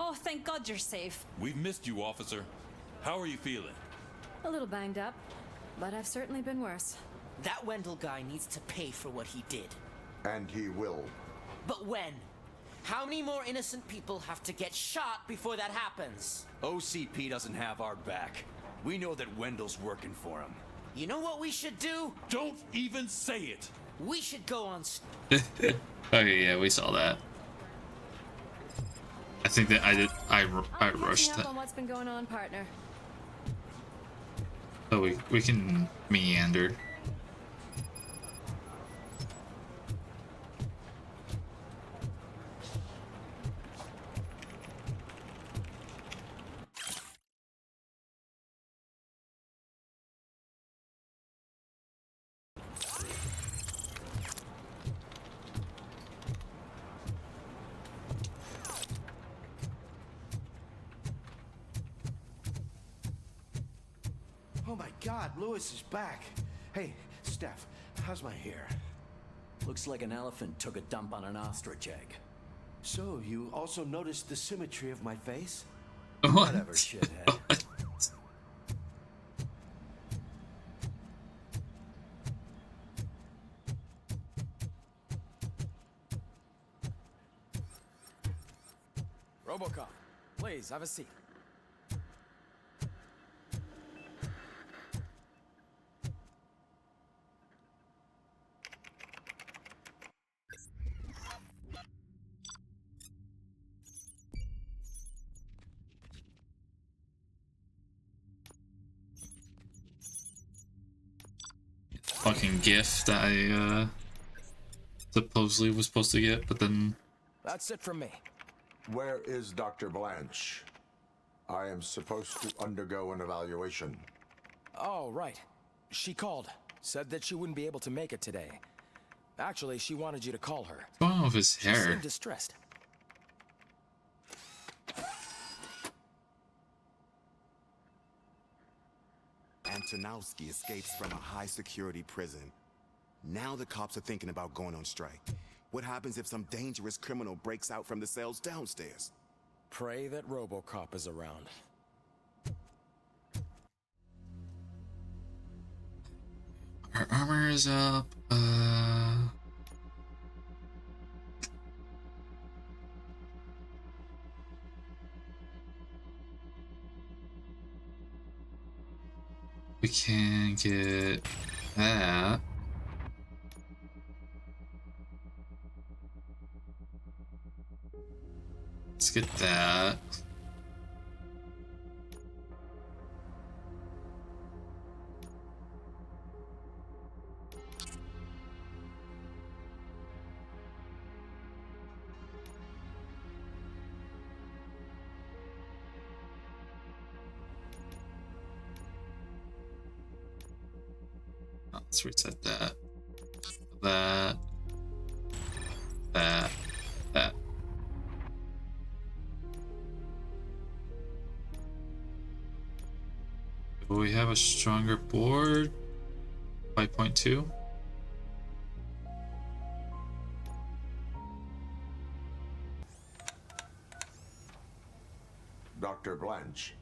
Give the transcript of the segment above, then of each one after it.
Oh, thank God you're safe. We've missed you, officer. How are you feeling? A little banged up, but I've certainly been worse. That Wendell guy needs to pay for what he did. And he will. But when? How many more innocent people have to get shot before that happens? OCP doesn't have our back. We know that Wendell's working for him. You know what we should do? Don't even say it! We should go on... Okay, yeah, we saw that. I think that I rushed that. that. On what's been going on, partner? So we can meander. Oh my God, Lewis is back. Hey, Steph, how's my hair? Looks like an elephant took a dump on an ostrich egg. So, you also noticed the symmetry of my face? What? Whatever, shithead. RoboCop, please have a seat. Fucking gift that I supposedly was supposed to get, but then That's it from me. Where is Dr. Blanche? I am supposed to undergo an evaluation. Oh, right. She called. Said that she wouldn't be able to make it today. Actually, she wanted you to call her. what's going on with his She hair? seemed distressed. Antonowski escapes from a high-security prison. Now the cops are thinking about going on strike. What happens if some dangerous criminal breaks out from the cells downstairs? Pray that RoboCop is around. Our armor is up. We can get that. Let's get that. Let's reset that. That. Will we have a stronger board? 5.2? Dr. Blanche.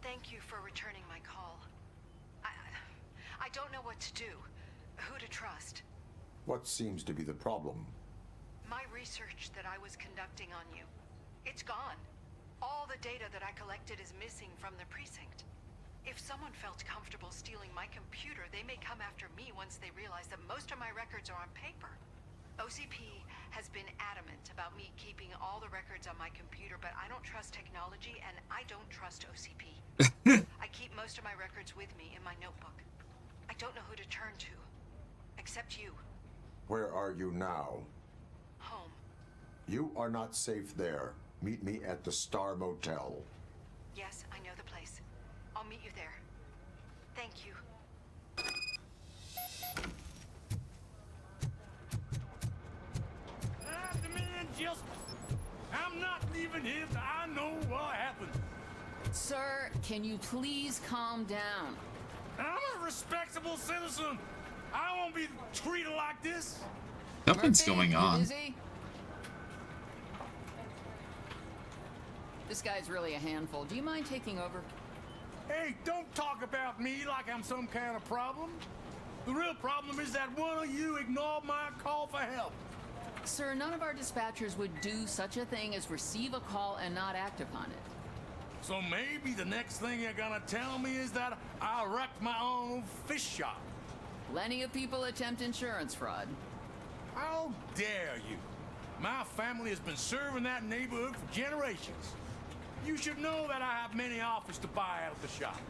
Thank you for returning my call. I don't know what to do. Who to trust. What seems to be the problem? My research that I was conducting on you. It's gone. All the data that I collected is missing from the precinct. If someone felt comfortable stealing my computer, they may come after me once they realize that most of my records are on paper. OCP has been adamant about me keeping all the records on my computer, but I don't trust technology and I don't trust OCP. I keep most of my records with me in my notebook. I don't know who to turn to, except you. Where are you now? Home. You are not safe there. Meet me at the Star Motel. Yes, I know the place. I'll meet you there. Thank you. I demand justice. I'm not leaving here till I know what happened. Sir, can you please calm down? I'm a respectable citizen. I won't be treated like this. Nothing's going on. Busy? This guy's really a handful. Do you mind taking over? Hey, don't talk about me like I'm some kind of problem. The real problem is that one of you ignored my call for help. Sir, none of our dispatchers would do such a thing as receive a call and not act upon it. So maybe the next thing you're gonna tell me is that I wrecked my own fish shop. Plenty of people attempt insurance fraud. How dare you? My family has been serving that neighborhood for generations. You should know that I have many offers to buy out the shop.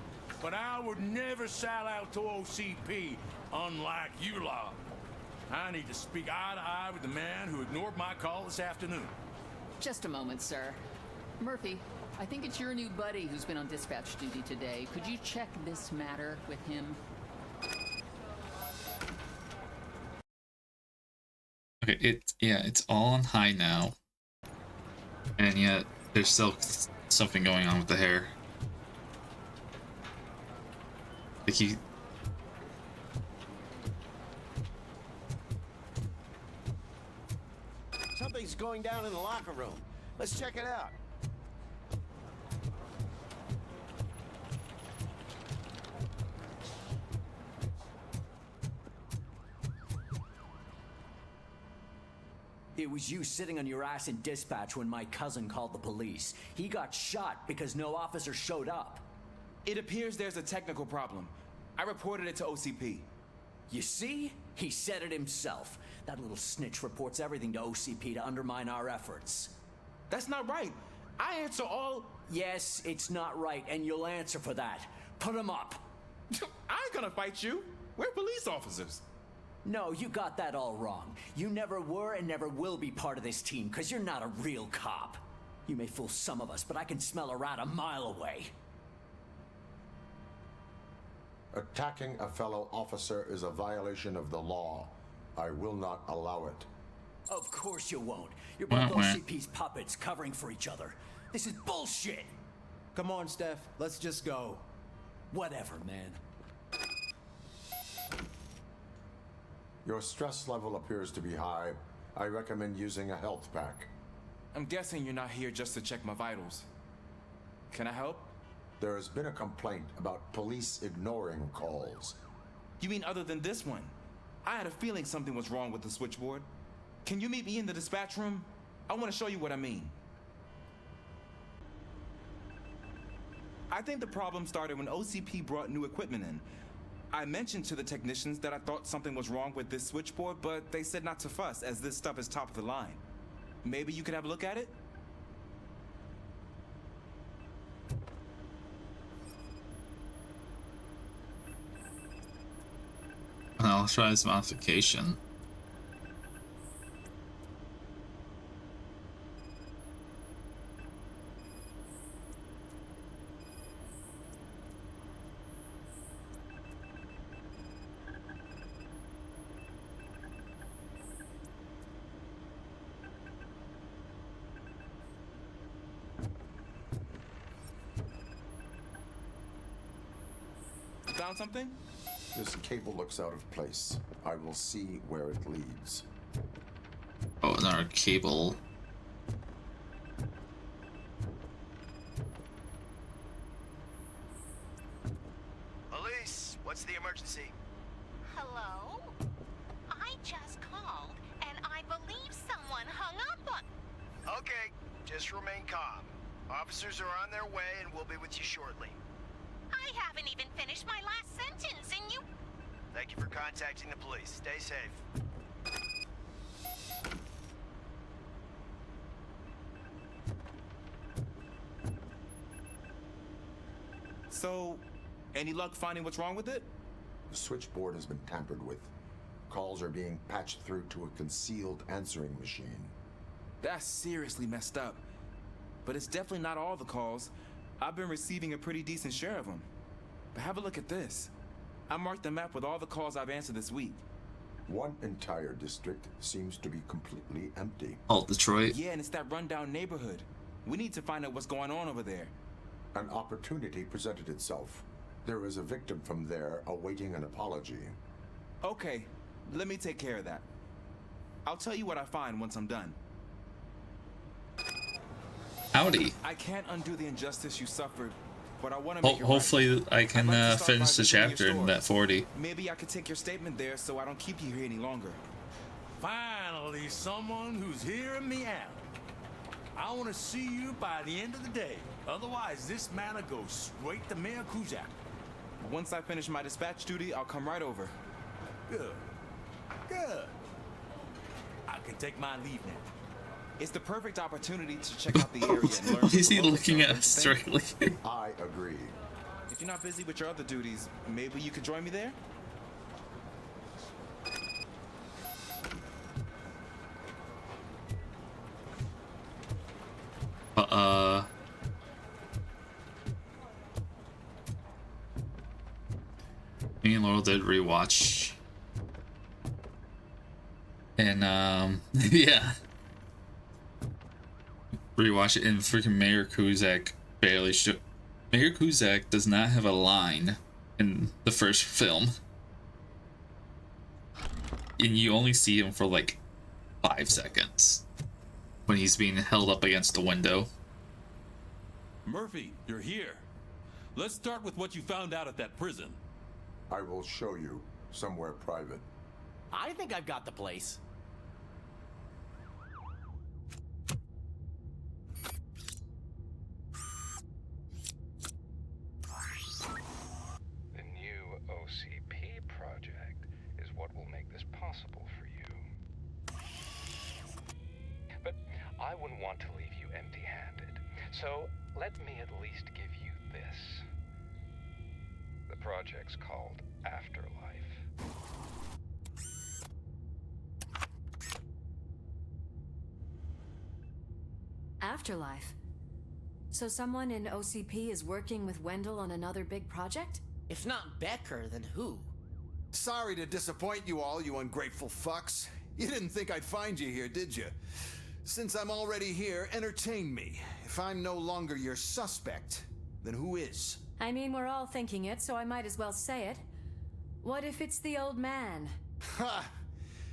But I would never sell out to OCP, unlike you lot. I need to speak eye to eye with the man who ignored my call this afternoon. Just a moment, sir. Murphy, I think it's your new buddy who's been on dispatch duty today. Could you check this matter with him? Okay, it's all on high now. And yet, there's still something going on with the hair. Like he... Something's going down in the locker room. Let's check it out. It was you sitting on your ass in dispatch when my cousin called the police. He got shot because no officer showed up. It appears there's a technical problem. I reported it to OCP. You see? He said it himself. That little snitch reports everything to OCP to undermine our efforts. That's not right. I answer all... Yes, it's not right, and you'll answer for that. Put him up. I ain't gonna fight you. We're police officers. No, you got that all wrong. You never were and never will be part of this team, because you're not a real cop. You may fool some of us, but I can smell a rat a mile away. Attacking a fellow officer is a violation of the law. I will not allow it. Of course you won't. You're both OCP's puppets covering for each other. This is bullshit! Come on, Steph. Let's just go. Whatever, man. Your stress level appears to be high. I recommend using a health pack. I'm guessing you're not here just to check my vitals. Can I help? There has been a complaint about police ignoring calls. You mean other than this one? I had a feeling something was wrong with the switchboard. Can you meet me in the dispatch room? I want to show you what I mean. I think the problem started when OCP brought new equipment in. I mentioned to the technicians that I thought something was wrong with this switchboard, but they said not to fuss, as this stuff is top of the line. Maybe you could have a look at it? I'll try this modification. Found something? This cable looks out of place. I will see where it leads. Oh, another cable. Police, what's the emergency? Hello? I just called, and I believe someone hung up on... Okay, just remain calm. Officers are on their way and we'll be with you shortly. I haven't even finished my last sentence, and you... Thank you for contacting the police. Stay safe. So, any luck finding what's wrong with it? The switchboard has been tampered with. Calls are being patched through to a concealed answering machine. That's seriously messed up. But it's definitely not all the calls. I've been receiving a pretty decent share of them. But have a look at this. I marked the map with all the calls I've answered this week. One entire district seems to be completely empty. Oh, Detroit. Yeah, and it's that rundown neighborhood. We need to find out what's going on over there. An opportunity presented itself. There is a victim from there awaiting an apology. Okay, let me take care of that. I'll tell you what I find once I'm done. Howdy. I can't undo the injustice you suffered, but I want to make it right. Hopefully I can I'd like to start by finish the visiting your chapter in store. that 40. Maybe I could take your statement there so I don't keep you here any longer. Finally, someone who's hearing me out. I want to see you by the end of the day. Otherwise, this matter goes straight to Mayor Kuzak. Once I finish my dispatch duty, I'll come right over. Good. Good. I can take my leave now. It's the perfect opportunity to check out the area and learn. Why is he from the looking at locals. us Thank you. directly? I agree. If you're not busy with your other duties, maybe you could join me there? Me and Laurel did rewatch. And yeah. Rewatch it, and freaking Mayor Kuzak barely show. Mayor Kuzak does not have a line in the first film. And you only see him for like 5 seconds when he's being held up against the window. Murphy, you're here. Let's start with what you found out at that prison. I will show you somewhere private. I think I've got the place. The new OCP project is what will make this possible for you. But I wouldn't want to leave you empty-handed. So let me at least give you this. The project's called Afterlife. Afterlife. So someone in OCP is working with Wendell on another big project? If not Becker, then who? Sorry to disappoint you all, you ungrateful fucks. You didn't think I'd find you here, did you? Since I'm already here, entertain me. If I'm no longer your suspect, then who is? I mean, we're all thinking it, so I might as well say it. What if it's the old man? Ha!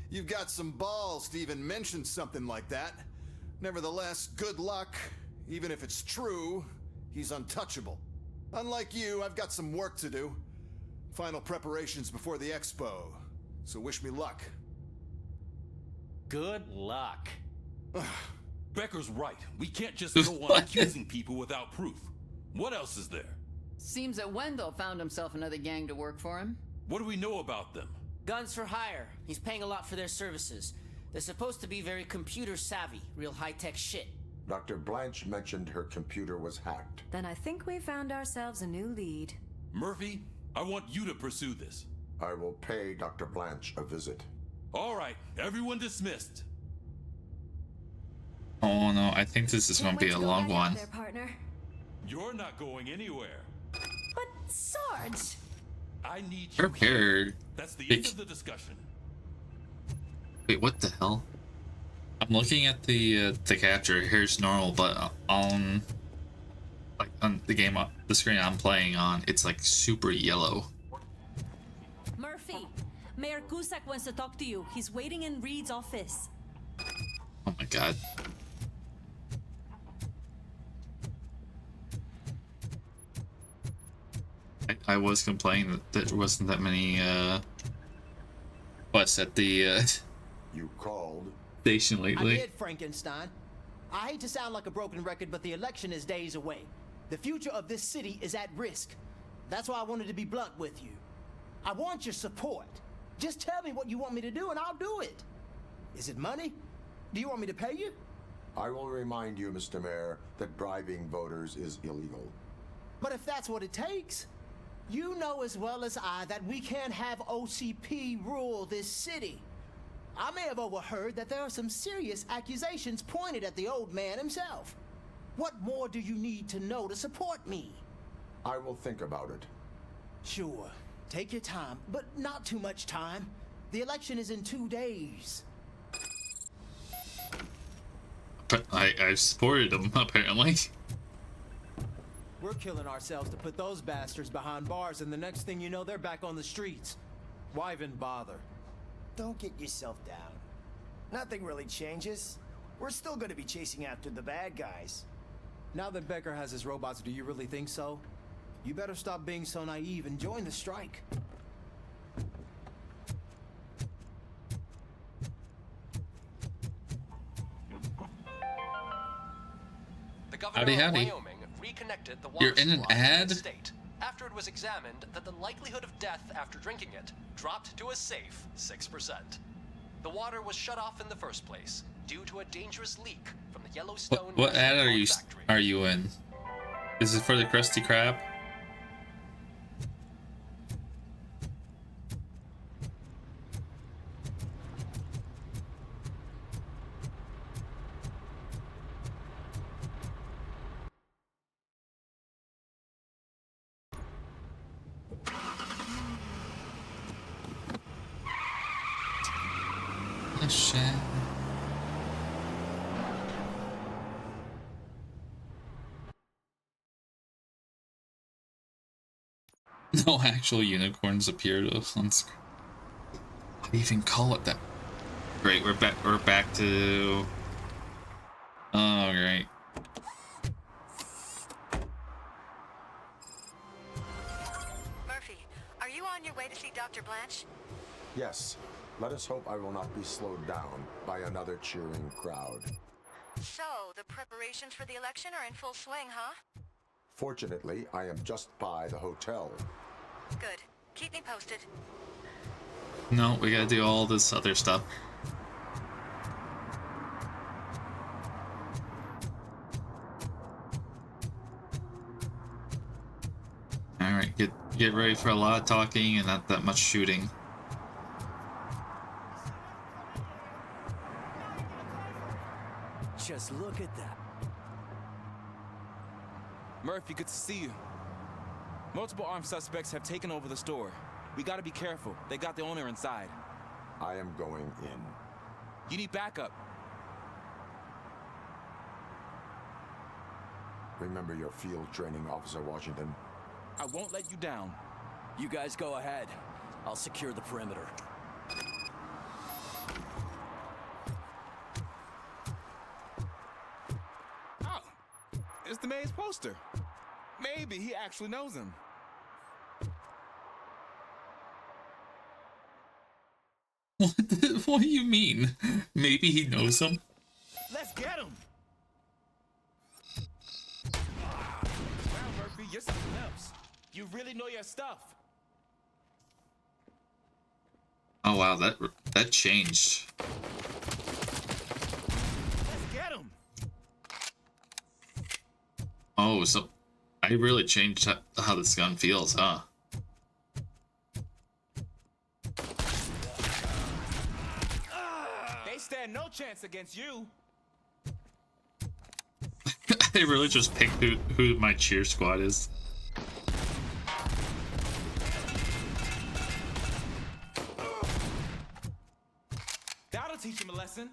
You've got some balls to even mention something like that. Nevertheless, good luck. Even if it's true, he's untouchable. Unlike you, I've got some work to do. Final preparations before the expo. So wish me luck. Good luck. Becker's right. We can't just go on accusing people without proof. What else is there? Seems that Wendell found himself another gang to work for him. What do we know about them? Guns for hire. He's paying a lot for their services. They're supposed to be very computer savvy, real high-tech shit. Dr. Blanche mentioned her computer was hacked. Then I think we found ourselves a new lead. Murphy, I want you to pursue this. I will pay Dr. Blanche a visit. All right, everyone dismissed. Oh no, I think this is going to be a long one. There, partner. You're not going anywhere. But Sarge! I need you. Prepared. That's the end of the discussion. Wait, what the hell? I'm looking at the capture. Here's normal, but on the game, the screen I'm playing on, it's like super yellow. Murphy, Mayor Cusack wants to talk to you. He's waiting in Reed's office. Oh my god. I was complaining that there wasn't that many quests at the You called? station lately. I did, Frankenstein. I hate to sound like a broken record, but the election is days away. The future of this city is at risk. That's why I wanted to be blunt with you. I want your support. Just tell me what you want me to do and I'll do it. Is it money? Do you want me to pay you? I will remind you, Mr. Mayor, that bribing voters is illegal. But if that's what it takes, you know as well as I that we can't have OCP rule this city. I may have overheard that there are some serious accusations pointed at the old man himself. What more do you need to know to support me? I will think about it. Sure. Take your time, but not too much time. The election is in 2 days. But I supported him, apparently. We're killing ourselves to put those bastards behind bars, and the next thing you know, they're back on the streets. Why even bother? Don't get yourself down. Nothing really changes. We're still gonna be chasing after the bad guys. Now that Becker has his robots, do you really think so? You better stop being so naive and join the strike. The governor of Wyoming reconnected the water You're in an supply in ad? the state after it was examined that the likelihood of death after drinking it dropped to a safe 6%. The water was shut off in the first place due to a dangerous leak from the Yellowstone. What ad National are you in? Is it for the Krusty Krab? Oh shit. No actual unicorns appeared on screen. Why do you even call it that? Great, we're back to... Oh, great. Murphy, are you on your way to see Dr. Blanche? Yes. Let us hope I will not be slowed down by another cheering crowd. So, the preparations for the election are in full swing, huh? Fortunately, I am just by the hotel. Good. Keep me posted. No, we gotta do all this other stuff. Alright, get ready for a lot of talking and not that much shooting. Just look at that. Murphy, good to see you. Multiple armed suspects have taken over the store. We gotta be careful. They got the owner inside. I am going in. You need backup. Remember your field training, Officer Washington. I won't let you down. You guys go ahead. I'll secure the perimeter. Oh, it's the mayor's poster. Maybe he actually knows him. What do you mean? Maybe he knows him? Let's get him! Wow, Murphy, you're something else. You really know your stuff. Oh wow, that changed. Let's get him! Oh, so I really changed how this gun feels, huh? They stand no chance against you. I really just picked who my cheer squad is. That'll teach him a lesson.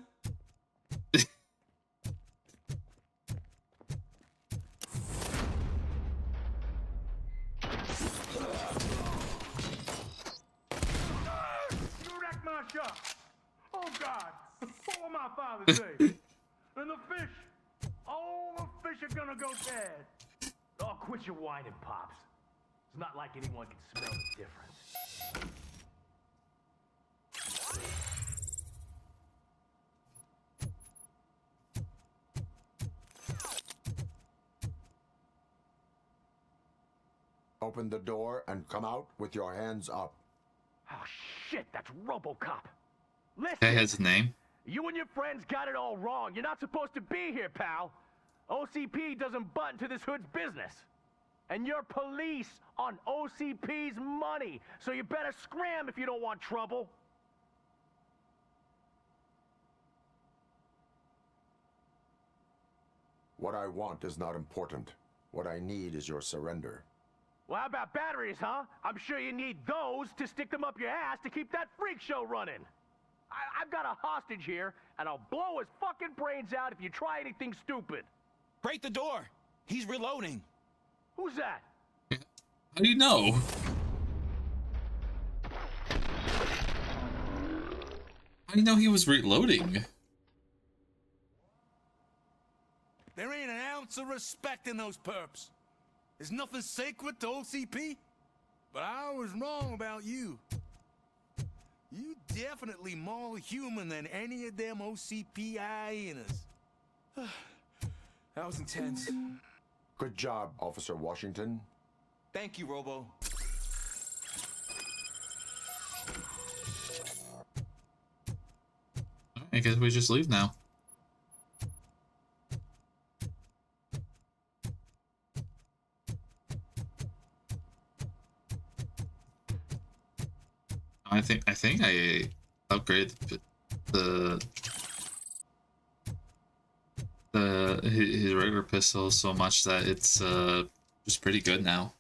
You wrecked my shop. Oh God, for my father's sake. And the fish, all the fish are gonna go bad. Oh, quit your whining, Pops. It's not like anyone can smell the difference. Open the door and come out with your hands up. Oh shit, that's RoboCop. Listen, That has a name. you and your friends got it all wrong. You're not supposed to be here, pal. OCP doesn't butt into this hood's business. And you're police on OCP's money, so you better scram if you don't want trouble. What I want is not important. What I need is your surrender. Well, how about batteries, huh? I'm sure you need those to stick them up your ass to keep that freak show running. I've got a hostage here, and I'll blow his fucking brains out if you try anything stupid. Break the door. He's reloading. Who's that? How do you know? How do you know he was reloading? There ain't an ounce ounce of respect in those perps. There's nothing sacred to OCP, but I was wrong about you. You definitely more human than any of them OCP hyenas. That was intense. Good job, Officer Washington. Thank you, Robo. I guess we just leave now. I think I upgraded his regular pistol so much that it's just pretty good now.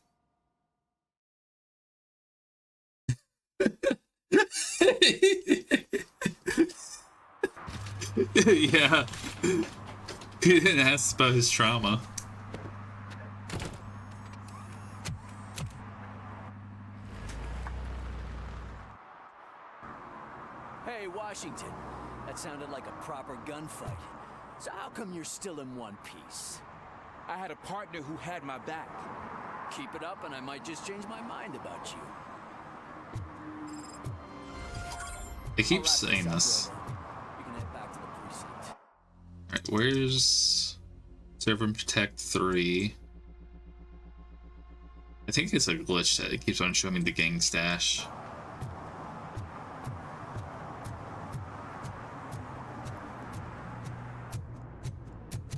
Yeah. He didn't ask about his trauma. Hey, Washington. That sounded like a proper gunfight. So how come you're still in one piece? I had a partner who had my back. Keep it up and I might just change my mind about you. It keeps saying this. We can head back to the precinct. Alright, where's Serve and Protect 3? I think it's a glitch that it keeps on showing me the gang stash.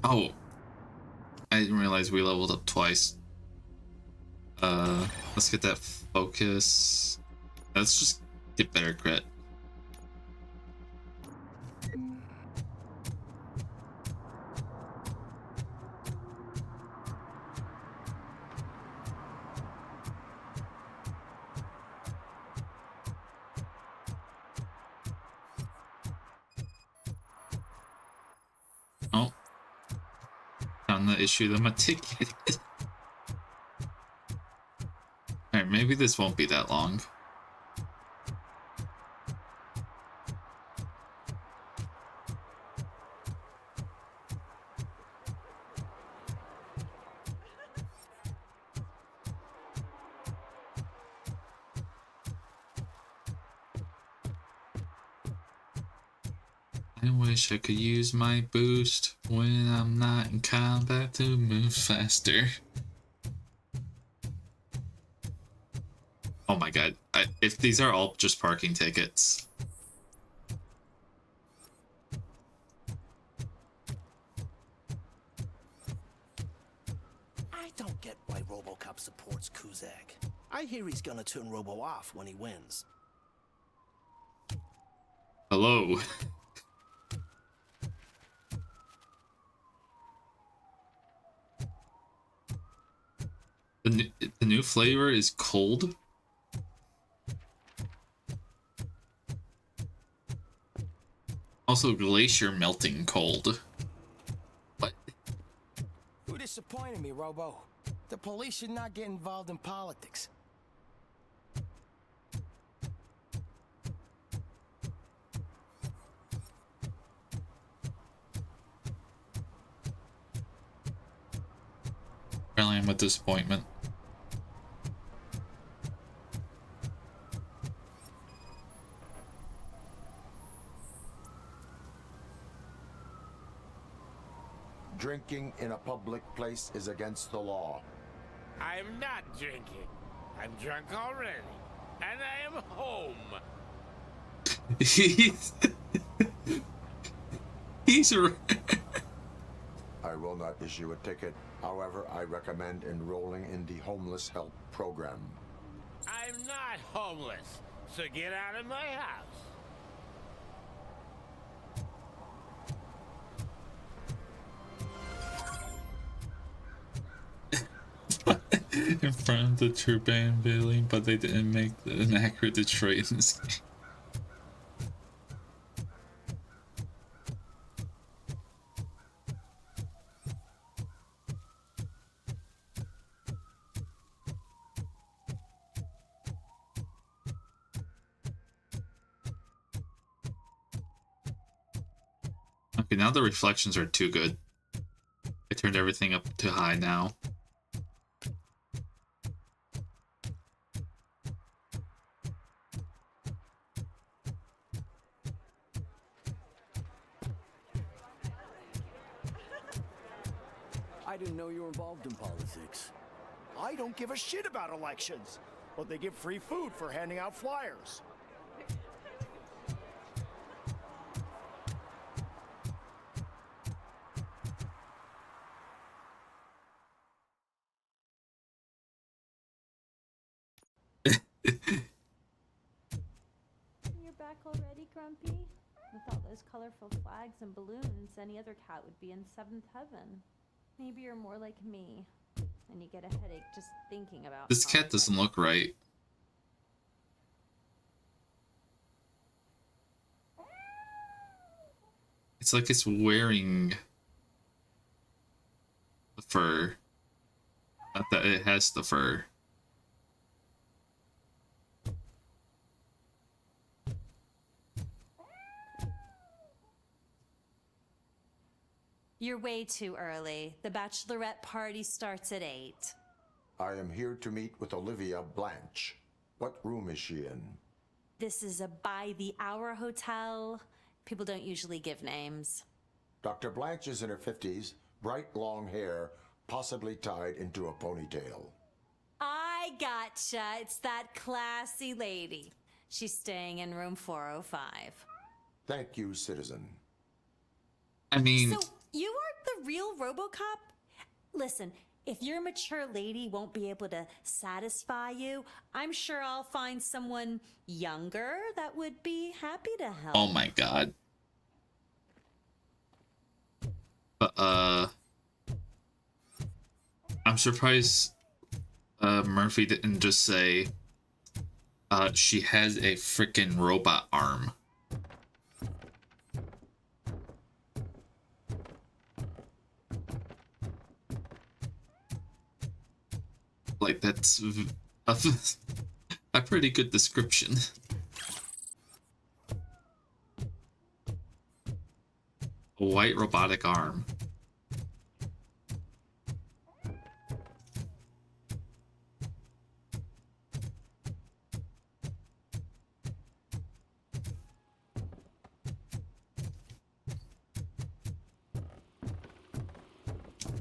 Oh, I didn't realize we leveled up twice. Let's get that focus. Let's just get better crit. Oh. Found the issue the ticket. Alright, maybe this won't be that long. I wish I could use my boost when I'm not in combat to move faster. Oh my god, if these are all just parking tickets. I don't get why RoboCop supports Kuzak. I hear he's gonna turn Robo off when he wins. Hello. The new flavor is cold. Also, glacier melting cold. What? You disappointed me, Robo. The police should not get involved in politics. Apparently, I'm a disappointment. Drinking in a public place is against the law. I'm not drinking. I'm drunk already. And I am home. He's I will not issue a ticket. However, I recommend enrolling in the homeless help program. I'm not homeless, so get out of my house. in front of the Turban building, but they didn't make an accurate Detroit in this game. Okay, now the reflections are too good. I turned everything up to high now. I didn't know you were involved in politics. I don't give a shit about elections, but they give free food for handing out flyers. You're back already, Grumpy? With all those colorful flags and balloons, any other cat would be in seventh heaven. Maybe you're more like me, and you get a headache just thinking about This cat doesn't look right. It's like it's wearing the fur. Not that it has the fur. You're way too early. The bachelorette party starts at 8. I am here to meet with Olivia Blanche. What room is she in? This is a by-the-hour hotel. People don't usually give names. Dr. Blanche is in her 50s, bright long hair, possibly tied into a ponytail. I gotcha. It's that classy lady. She's staying in room 405. Thank you, citizen. I mean... So, you are the real RoboCop? Listen, if your mature lady won't be able to satisfy you, I'm sure I'll find someone younger that would be happy to help. Oh my god. I'm surprised Murphy didn't just say she has a freaking robot arm. Like, that's a pretty good description. A white robotic arm.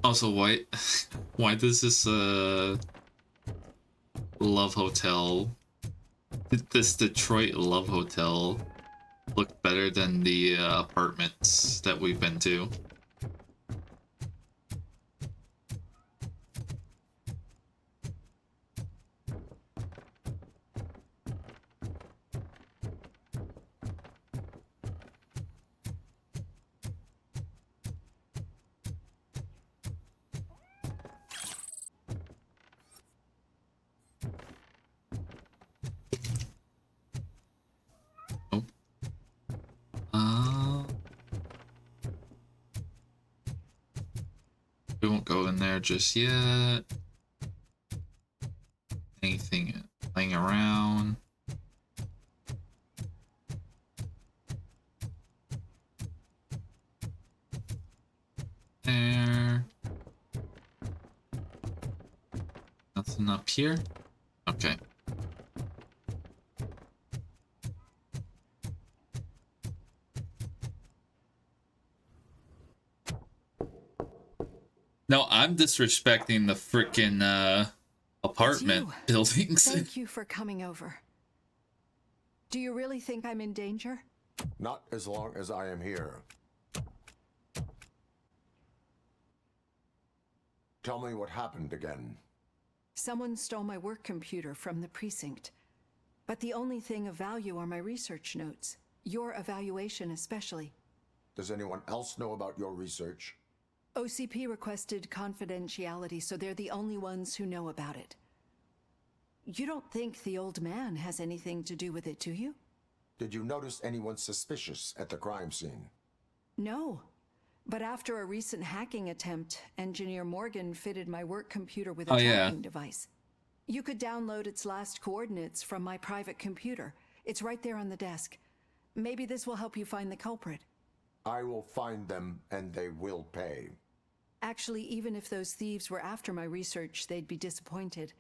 Also, why does this Love Hotel, this Detroit Love Hotel, look better than the apartments that we've been to? We won't go in there just yet. Anything laying around? There. Nothing up here? Okay. No, I'm disrespecting the frickin' apartment buildings. Thank you for coming over. Do you really think I'm in danger? Not as long as I am here. Tell me what happened again. Someone stole my work computer from the precinct. But the only thing of value are my research notes. Your evaluation especially. Does anyone else know about your research? OCP requested confidentiality, so they're the only ones who know about it. You don't think the old man has anything to do with it, do you? Did you notice anyone suspicious at the crime scene? No. But after a recent hacking attempt, Engineer Morgan fitted my work computer with a tracking device. You could download its last coordinates from my private computer. It's right there on the desk. Maybe this will help you find the culprit. I will find them, and they will pay. Actually, even if those thieves were after my research, they'd be disappointed.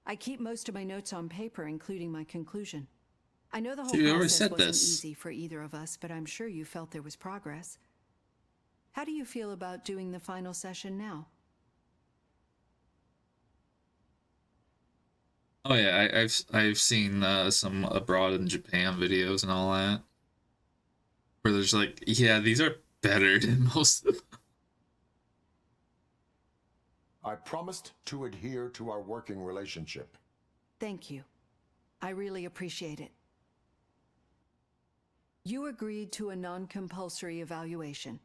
I keep most of my notes on paper, including my conclusion. I know the whole process wasn't easy for either of us, but I'm sure you felt there was progress. How do you feel about doing the final session now? Oh yeah, I've seen some abroad in Japan videos and all that, where there's like, yeah, these are better than most of them. I promised to adhere to our working relationship. Thank you. I really appreciate it. You agreed to a non-compulsory evaluation.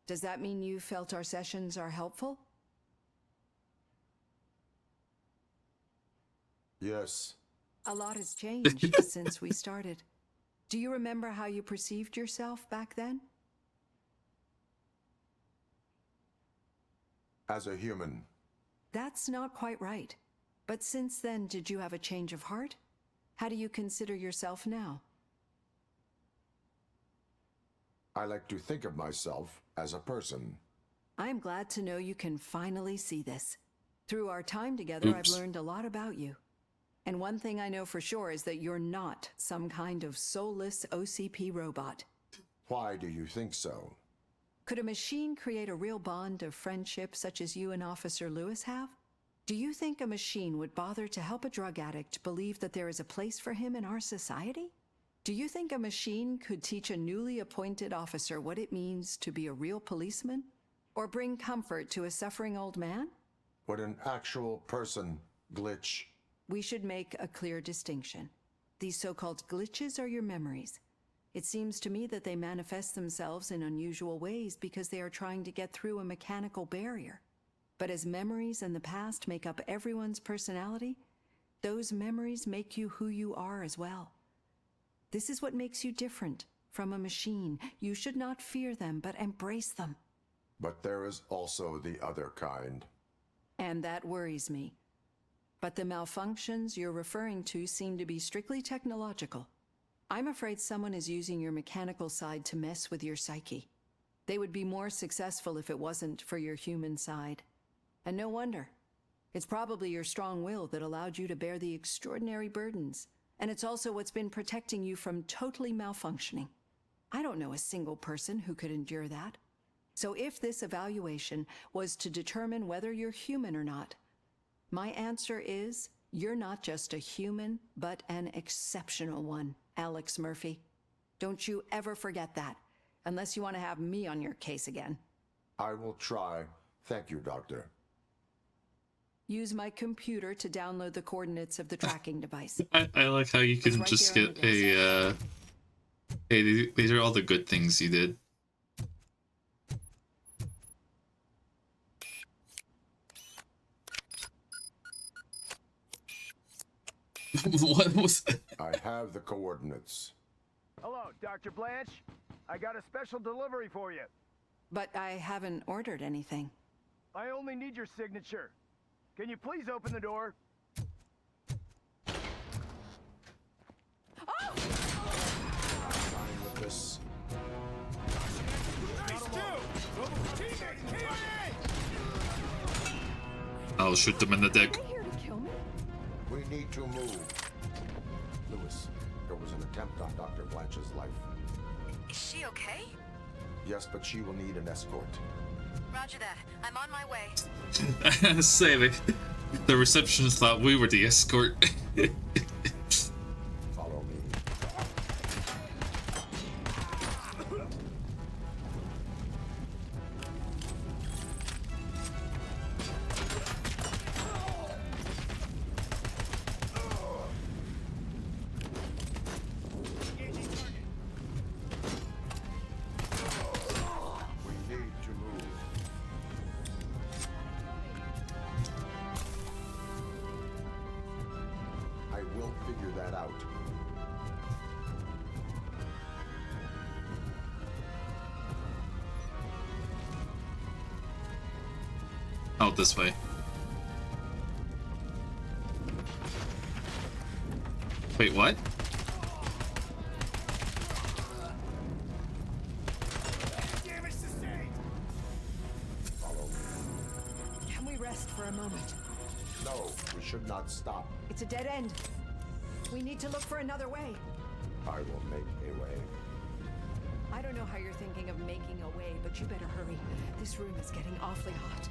Does that mean you felt our sessions are helpful? Yes. A lot has changed since we started. Do you remember how you perceived yourself back then? As a human. That's not quite right. But since then, did you have a change of heart? How do you consider yourself now? I like to think of myself as a person. I'm glad to know you can finally see this. Through our time together, I've learned a lot about you. And one thing I know for sure is that you're not some kind of soulless OCP robot. Why do you think so? Could a machine create a real bond of friendship such as you and Officer Lewis have? Do you think a machine would bother to help a drug addict believe that there is a place for him in our society? Do you think a machine could teach a newly appointed officer what it means to be a real policeman? Or bring comfort to a suffering old man? Would an actual person glitch? We should make a clear distinction. These so-called glitches are your memories. It seems to me that they manifest themselves in unusual ways because they are trying to get through a mechanical barrier. But as memories in the past make up everyone's personality, those memories make you who you are as well. This is what makes you different from a machine. You should not fear them, but embrace them. But there is also the other kind. And that worries me. But the malfunctions you're referring to seem to be strictly technological. I'm afraid someone is using your mechanical side to mess with your psyche. They would be more successful if it wasn't for your human side. And no wonder. It's probably your strong will that allowed you to bear the extraordinary burdens. And it's also what's been protecting you from totally malfunctioning. I don't know a single person who could endure that. So if this evaluation was to determine whether you're human or not, my answer is you're not just a human, but an exceptional one, Alex Murphy. Don't you ever forget that, unless you want to have me on your case again. I will try. Thank you, Doctor. Use my computer to download the coordinates of the tracking device. I like how you can right just there on get the a, hey, these are all the good things you did. What was that? I have the coordinates. Hello, Dr. Blanche. I got a special delivery for you. But I haven't ordered anything. I only need your signature. Can you please open the door? Oh! Fine with this. I'll shoot them in the dick. Are they here to kill me? We need to move. Lewis, there was an attempt on Dr. Blanche's life. Is she okay? Yes, but she will need an escort. Roger that. I'm on my way. Say the receptionist thought we were the escort. Follow me. We need to move. I will figure that out. Out this way. Wait, what? Damage sustained. Follow a moment. No, we should not stop. It's a dead end. We need to look for another way. I will make a way. I don't know how you're thinking of making a way, but you better hurry. This room is getting awfully hot.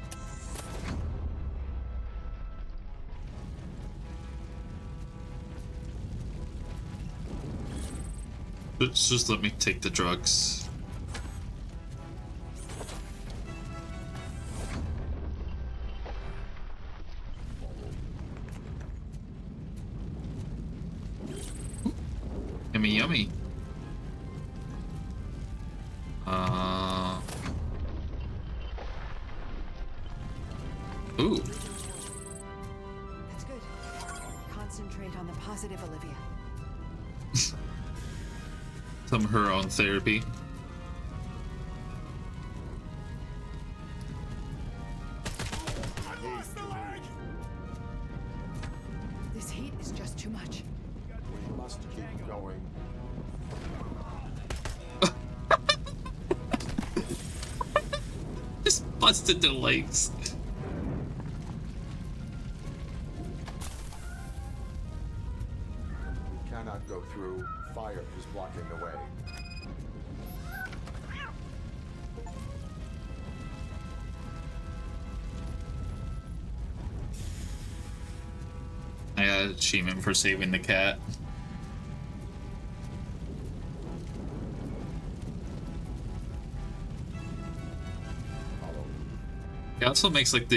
Just let me take the drugs. Yummy, yummy. Ooh. That's good. Concentrate on the positive, Olivia. Some her own therapy. This heat is just too much. We must keep going. Just busted their legs. We cannot go through. Fire is blocking the way. I got an achievement for saving the cat. It also makes like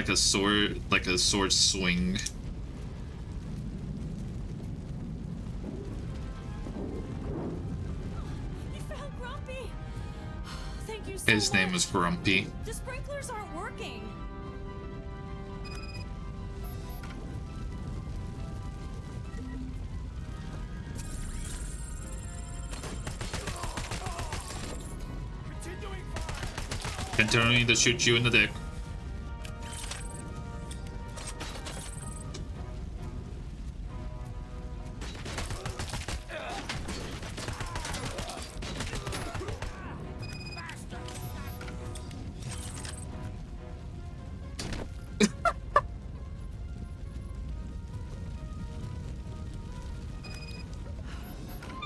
a sword swing. You found Grumpy. Thank you so His name much. was Grumpy. The sprinklers aren't working. Continuing to shoot you in the dick.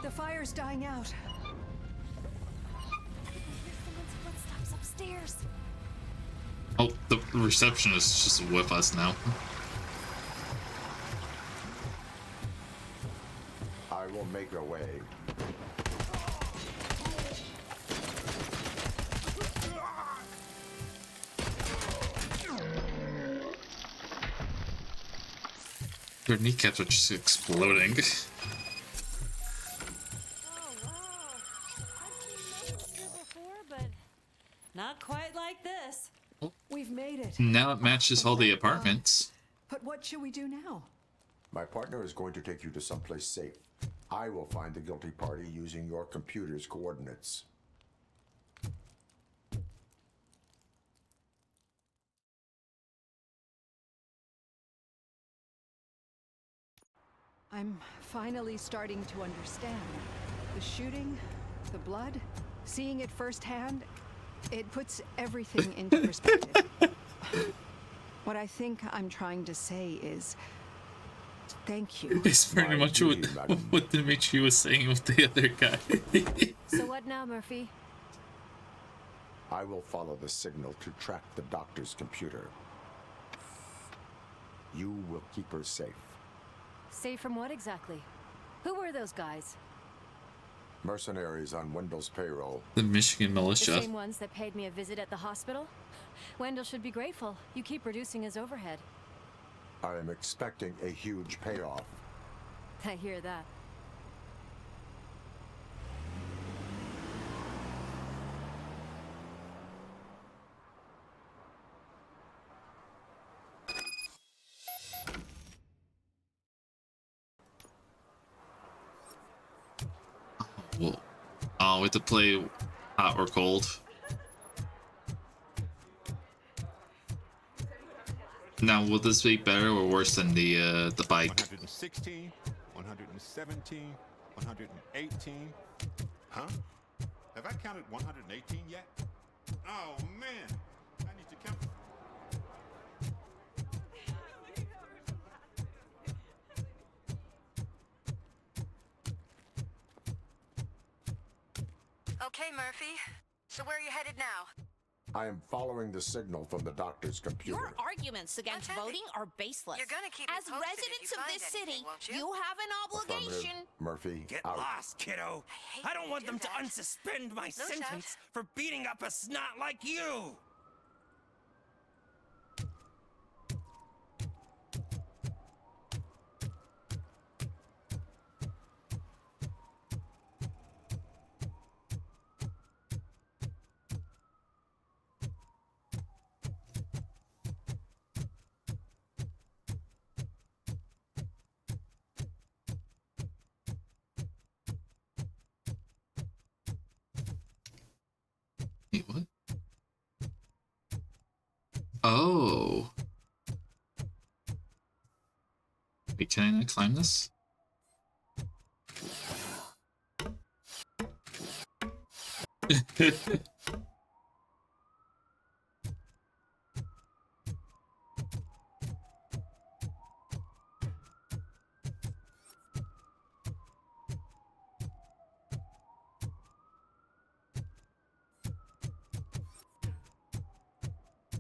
The fire's dying out. Someone's footsteps upstairs. Oh, the receptionist is just with us now. I will make a way. Their kneecaps are just exploding. Not quite like this. We've made it. Now it matches all the apartments. But what should we do now? My partner is going to take you to someplace safe. I will find the guilty party using your computer's coordinates. I'm finally starting to understand. The shooting, the blood, seeing it firsthand, it puts everything into perspective. What I think I'm trying to say is, thank you. It's pretty much what Dimitri was saying with the other guy. So what now, Murphy? I will follow the signal to track the doctor's computer. You will keep her safe. Safe from what exactly? Who were those guys? Mercenaries on Wendell's payroll. The Michigan militia. The same ones that paid me a visit at the hospital? Wendell should be grateful. You keep reducing his overhead. I am expecting a huge payoff. I hear that. Oh, we have to play hot or cold. Now, will this be better or worse than the bike? 116, 117, 118. Huh? Have I counted 118 yet? Oh man, I need to count. Okay, Murphy. So where are you headed now? I am following the signal from the doctor's computer. Your arguments against voting are baseless. You're gonna keep me As posted if residents you of find this anything, city, won't you? you have an obligation. Affirmative. Murphy, Get out. lost, kiddo. I don't want them to unsuspend my sentence for beating up a snot like you. Wait, what? Oh. Wait, can I not climb this?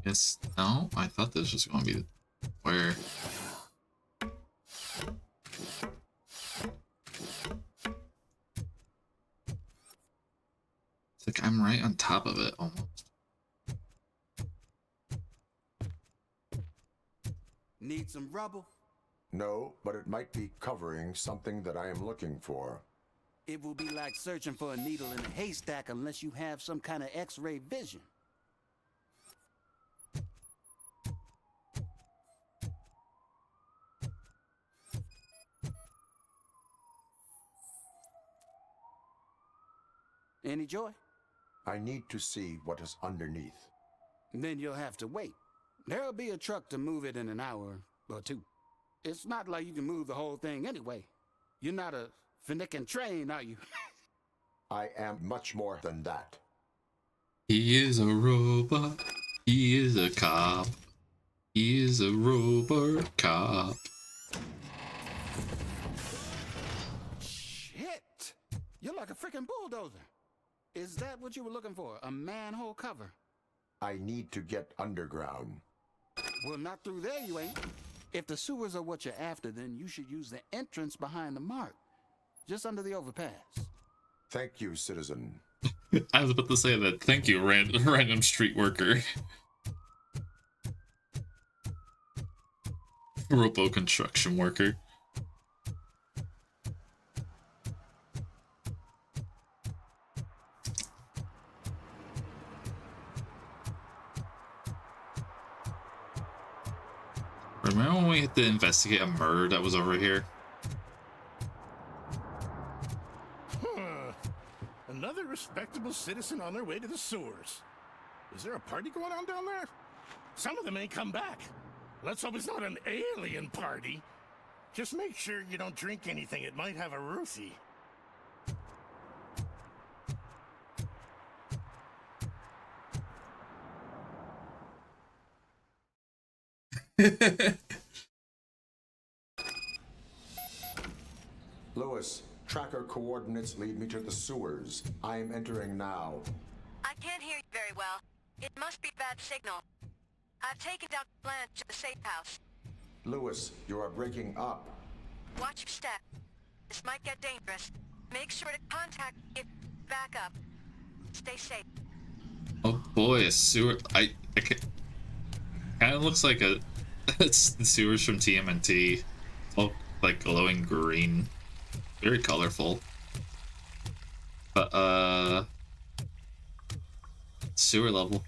Yes. No, I thought this was going to be where. It's like I'm right on top of it almost. Need some rubble? No, but it might be covering something that I am looking for. It will be like searching for a needle in a haystack unless you have some kind of X-ray vision. Any joy? I need to see what is underneath. Then you'll have to wait. There'll be a truck to move it in an hour or two. It's not like you can move the whole thing anyway. You're not a finicking train, are you? I am much more than that. He is a robot. He is a cop. He is a robot cop. Shit! You're like a freaking bulldozer. Is that what you were looking for? A manhole cover? I need to get underground. Well, not through there, you ain't. If the sewers are what you're after, then you should use the entrance behind the mark. Just under the overpass. Thank you, citizen. I was about to say that. Thank you, random street worker. Robo construction worker. Remember when we had to investigate a murder that was over here? Another respectable citizen on their way to the sewers. Is there a party going on down there? Some of them ain't come back. Let's hope it's not an alien party. Just make sure you don't drink anything. It might have a Ruthie. Lewis, tracker coordinates lead me to the sewers. I am entering now. I can't hear you very well. It must be bad signal. I've taken down plans to the safe house. Lewis, you are breaking up. Watch your step. This might get dangerous. Make sure to contact if back up. Stay safe. Oh boy, a sewer. I kind of looks like a it's the sewers from TMNT. It's all like glowing green, very colorful. But sewer level.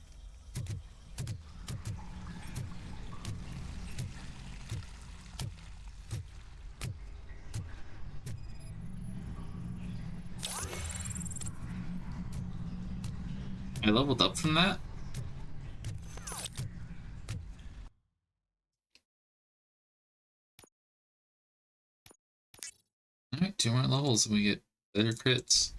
I leveled up from that. Alright, 2 more levels and we get better crits.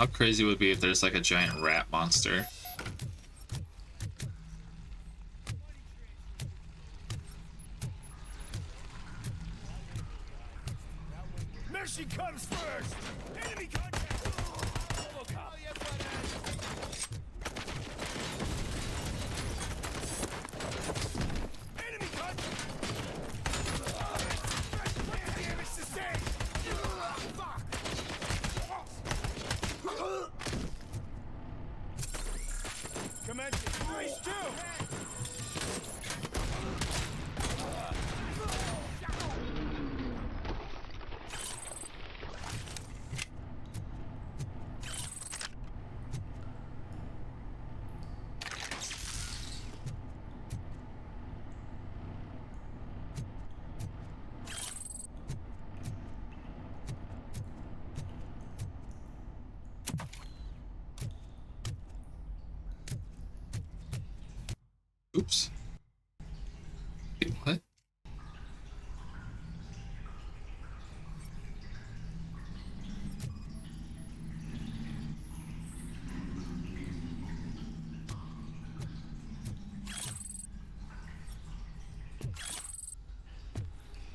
How crazy would it be if there's like a giant rat monster? Mercy comes first! Enemy contact! RoboCop! Enemy contact! Damage sustained! Fuck! Commencing phase 2! Oops. Wait, what?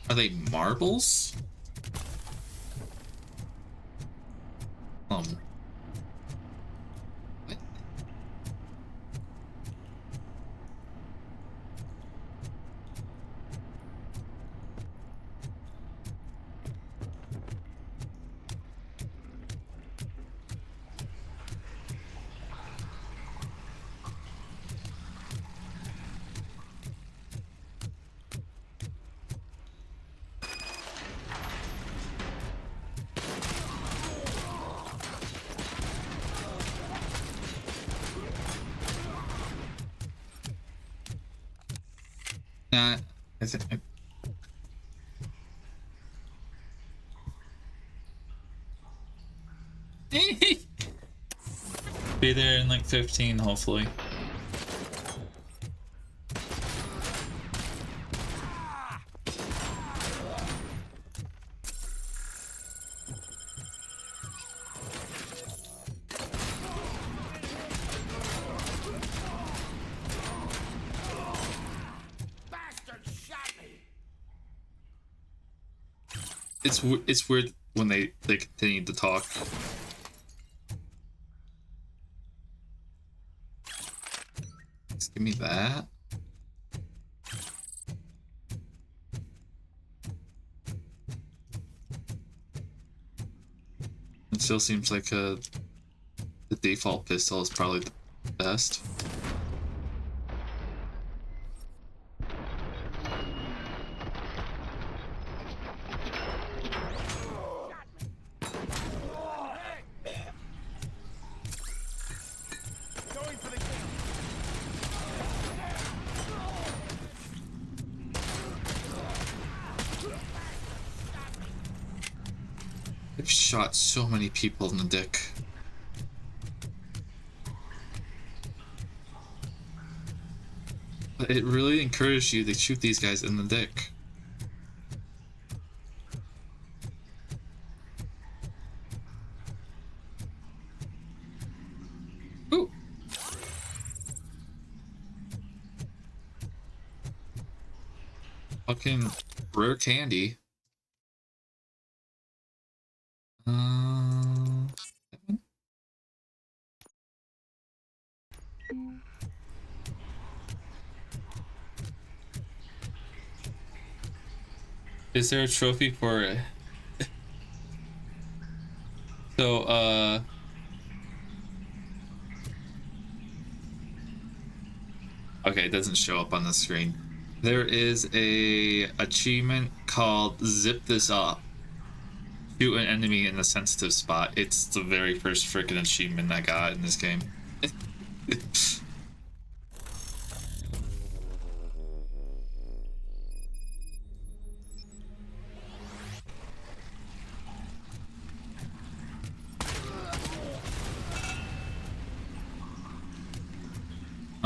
Are they marbles? What? Nah, is it? Be there in like 15, hopefully. It's weird when they continue to talk. Just give me that. It still seems like the default pistol is probably the best. I've shot so many people in the dick. But it really encouraged you to shoot these guys in the dick. Ooh. Fucking rare candy. Is there a trophy for it? So, okay, it doesn't show up on the screen. There is a achievement called Zip This Up. Shoot an enemy in a sensitive spot. It's the very first freaking achievement I got in this game.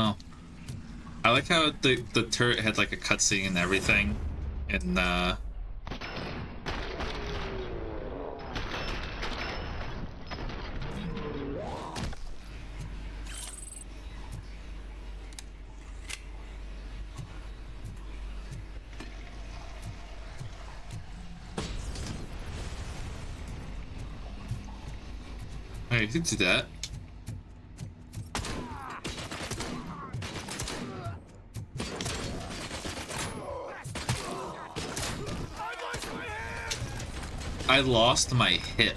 Oh. I like how the turret had like a cutscene and everything. And Hey, you can do that. I lost my hip.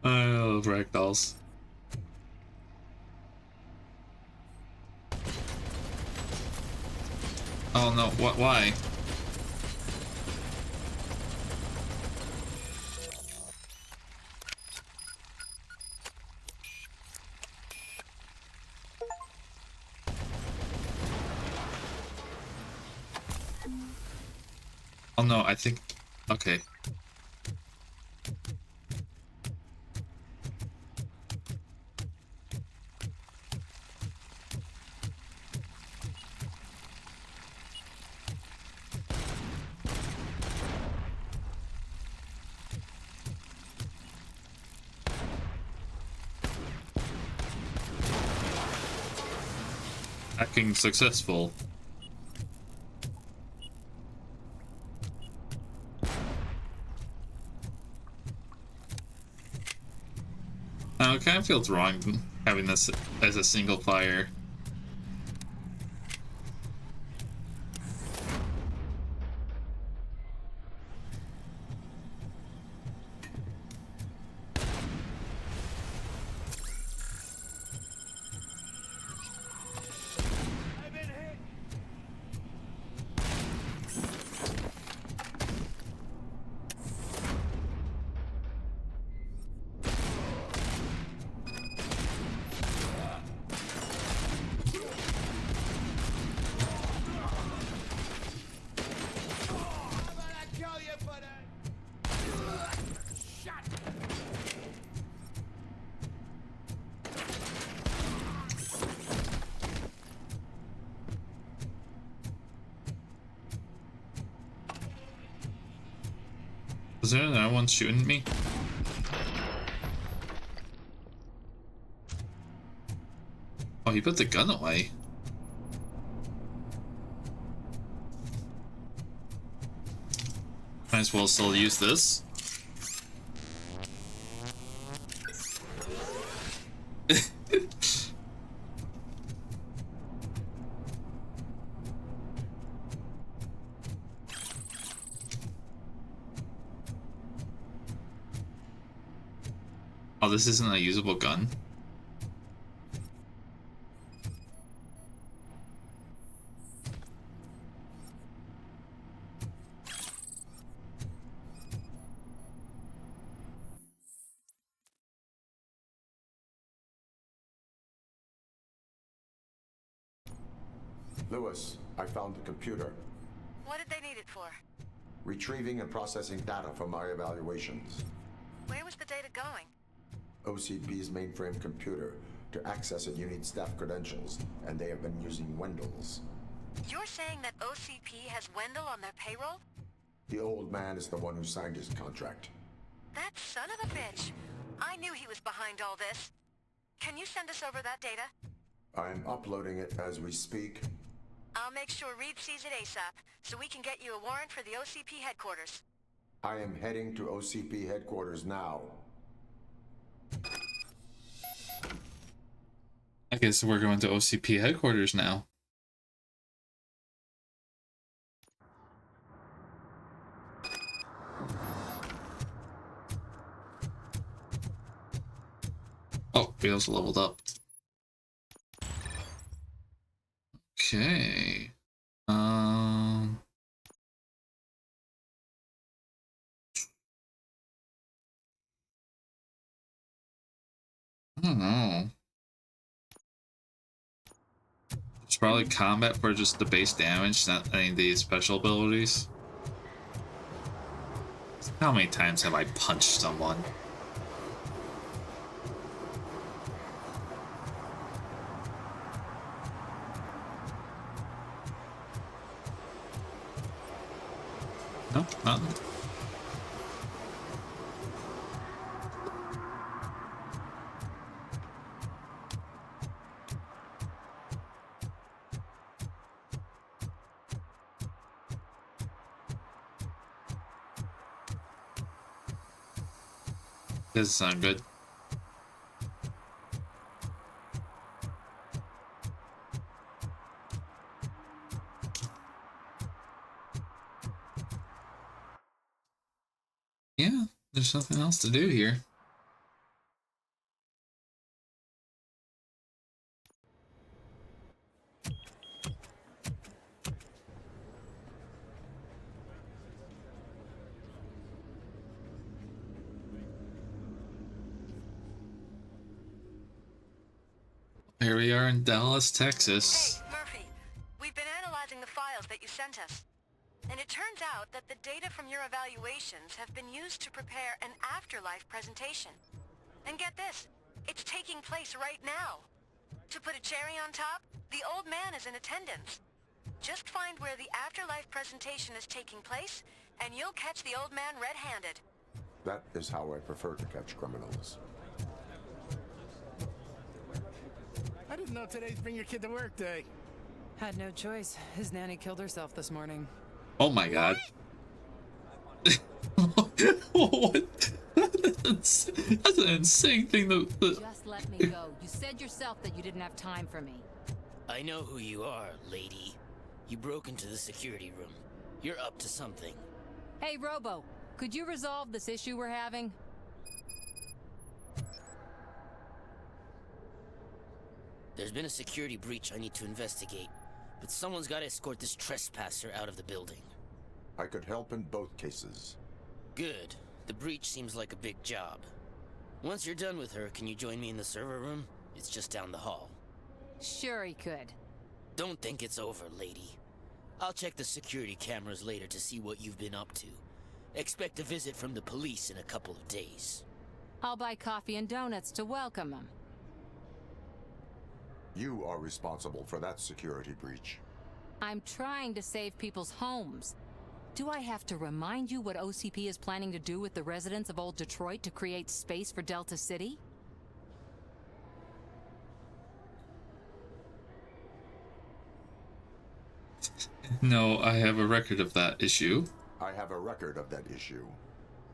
Oh, ragdolls. Oh no, what? Why? Oh no, I think... Okay. Hacking successful. It kind of feels wrong having this as a single player. Is there another one shooting me? Oh, he put the gun away. Might as well still use this. Oh, this isn't a usable gun? Lewis, I found the computer. What did they need it for? Retrieving and processing data from our evaluations. Where was the data going? OCP's mainframe computer. To access it, you need staff credentials, and they have been using Wendell's. You're saying that OCP has Wendell on their payroll? The old man is the one who signed his contract. That son of a bitch. I knew he was behind all this. Can you send us over that data? I'm uploading it as we speak. I'll make sure Reed sees it ASAP, so we can get you a warrant for the OCP headquarters. I am heading to OCP headquarters now. I guess we're going to OCP headquarters now. Oh, we also leveled up. Okay. I don't know. It's probably combat for just the base damage, not any of these special abilities. How many times have I punched someone? No, nothing. Doesn't sound good. Yeah, there's nothing else to do here. Here we are in Dallas, Texas. Hey, Murphy. We've been analyzing the files that you sent us. And it turns out that the data from your evaluations have been used to prepare an afterlife presentation. And get this, it's taking place right now. To put a cherry on top, the old man is in attendance. Just find where the afterlife presentation is taking place, and you'll catch the old man red-handed. That is how I prefer to catch criminals. I didn't know today's Bring Your Kid to Work Day. Had no choice. His nanny killed herself this morning. Oh my god. What? That's an insane thing to... Just let me go. You said yourself that you didn't have time for me. I know who you are, lady. You broke into the security room. You're up to something. Hey, Robo, could you resolve this issue we're having? There's been a security breach I need to investigate, but someone's got to escort this trespasser out of the building. I could help in both cases. Good. The breach seems like a big job. Once you're done with her, can you join me in the server room? It's just down the hall. Sure he could. Don't think it's over, lady. I'll check the security cameras later to see what you've been up to. Expect a visit from the police in a couple of days. I'll buy coffee and donuts to welcome him. You are responsible for that security breach. I'm trying to save people's homes. Do I have to remind you what OCP is planning to do with the residents of Old Detroit to create space for Delta City? No, I have a record of that issue. I have a record of that issue.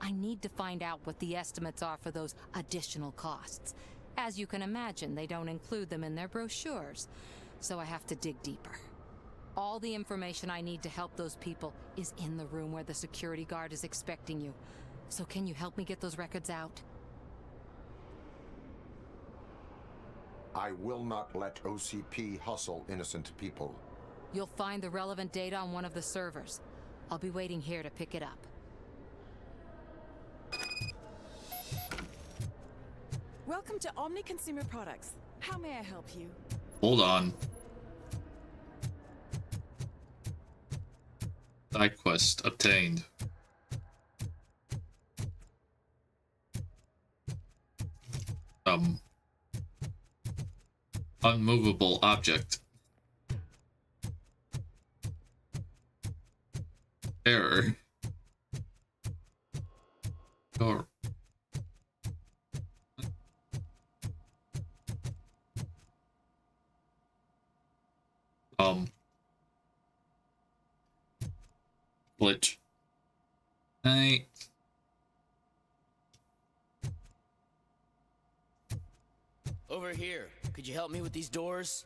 I need to find out what the estimates are for those additional costs. As you can imagine, they don't include them in their brochures, so I have to dig deeper. All the information I need to help those people is in the room where the security guard is expecting you. So can you help me get those records out? I will not let OCP hustle innocent people. You'll find the relevant data on one of the servers. I'll be waiting here to pick it up. Welcome to Omni Consumer Products. How may I help you? Hold on. Side quest obtained. Unmovable object. Error. Or glitch. Hey. Over here. Could you help me with these doors?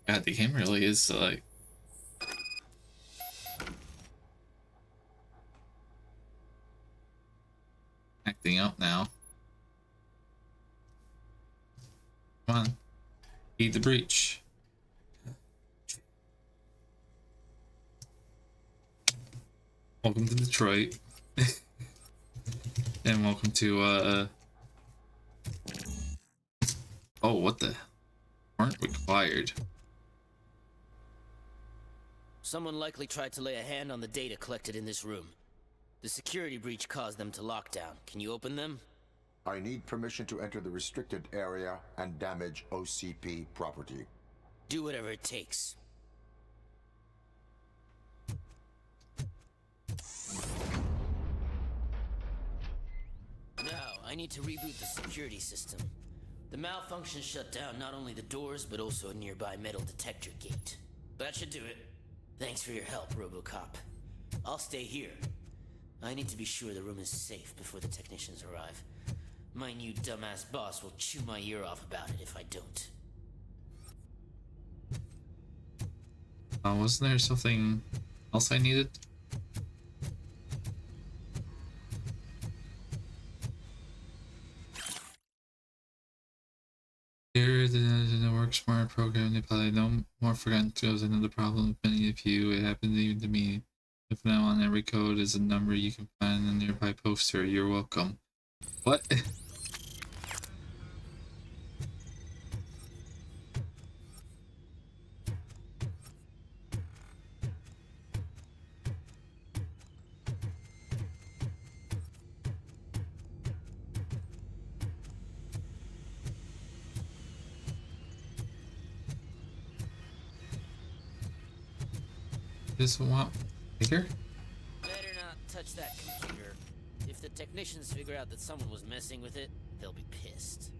God, the game really is like acting up now. Come on. Heed the breach. Welcome to Detroit. And welcome to oh, what the? Weren't required. Someone likely tried to lay a hand on the data collected in this room. The security breach caused them to lock down. Can you open them? I need permission to enter the restricted area and damage OCP property. Do whatever it takes. Now, I need to reboot the security system. The malfunction shut down not only the doors, but also a nearby metal detector gate. That should do it. Thanks for your help, RoboCop. I'll stay here. I need to be sure the room is safe before the technicians arrive. My new dumbass boss will chew my ear off about it if I don't. Wasn't there something else I needed? Here, the work smart program they probably no more forgotten goes into the problem of many of you. It happens even to me. If now on every code is a number you can find in a nearby poster. You're welcome. What? This one bigger? Better not touch that computer. If the technicians figure out that someone was messing with it, they'll be pissed.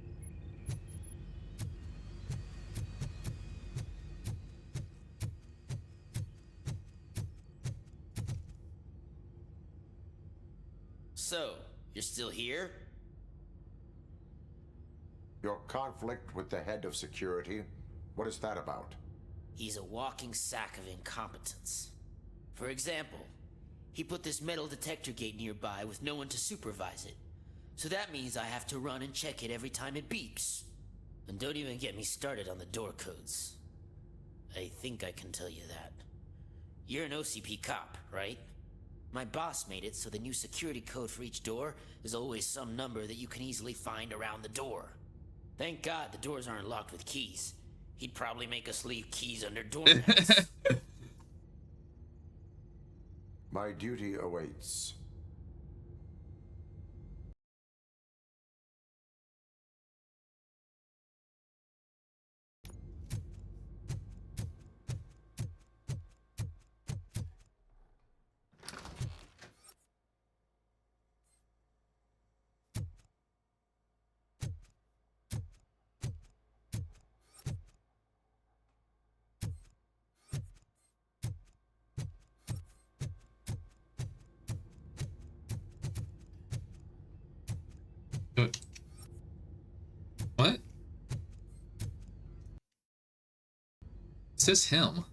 So, you're still here? Your conflict with the head of security, what is that about? He's a walking sack of incompetence. For example, he put this metal detector gate nearby with no one to supervise it. So that means I have to run and check it every time it beeps. And don't even get me started on the door codes. I think I can tell you that. You're an OCP cop, right? My boss made it so the new security code for each door is always some number that you can easily find around the door. Thank God the doors aren't locked with keys. He'd probably make us leave keys under doormats. My duty awaits. What? Is this him?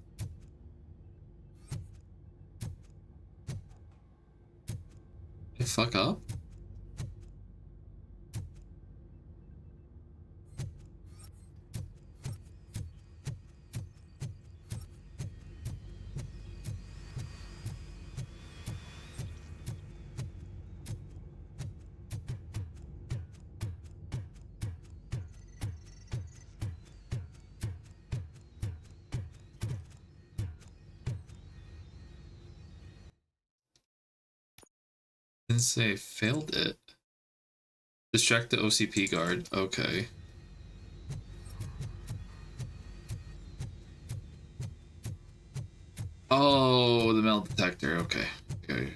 Did I fuck up? Didn't say I failed it. Distract the OCP guard. Okay. Oh, the metal detector. Okay. Okay.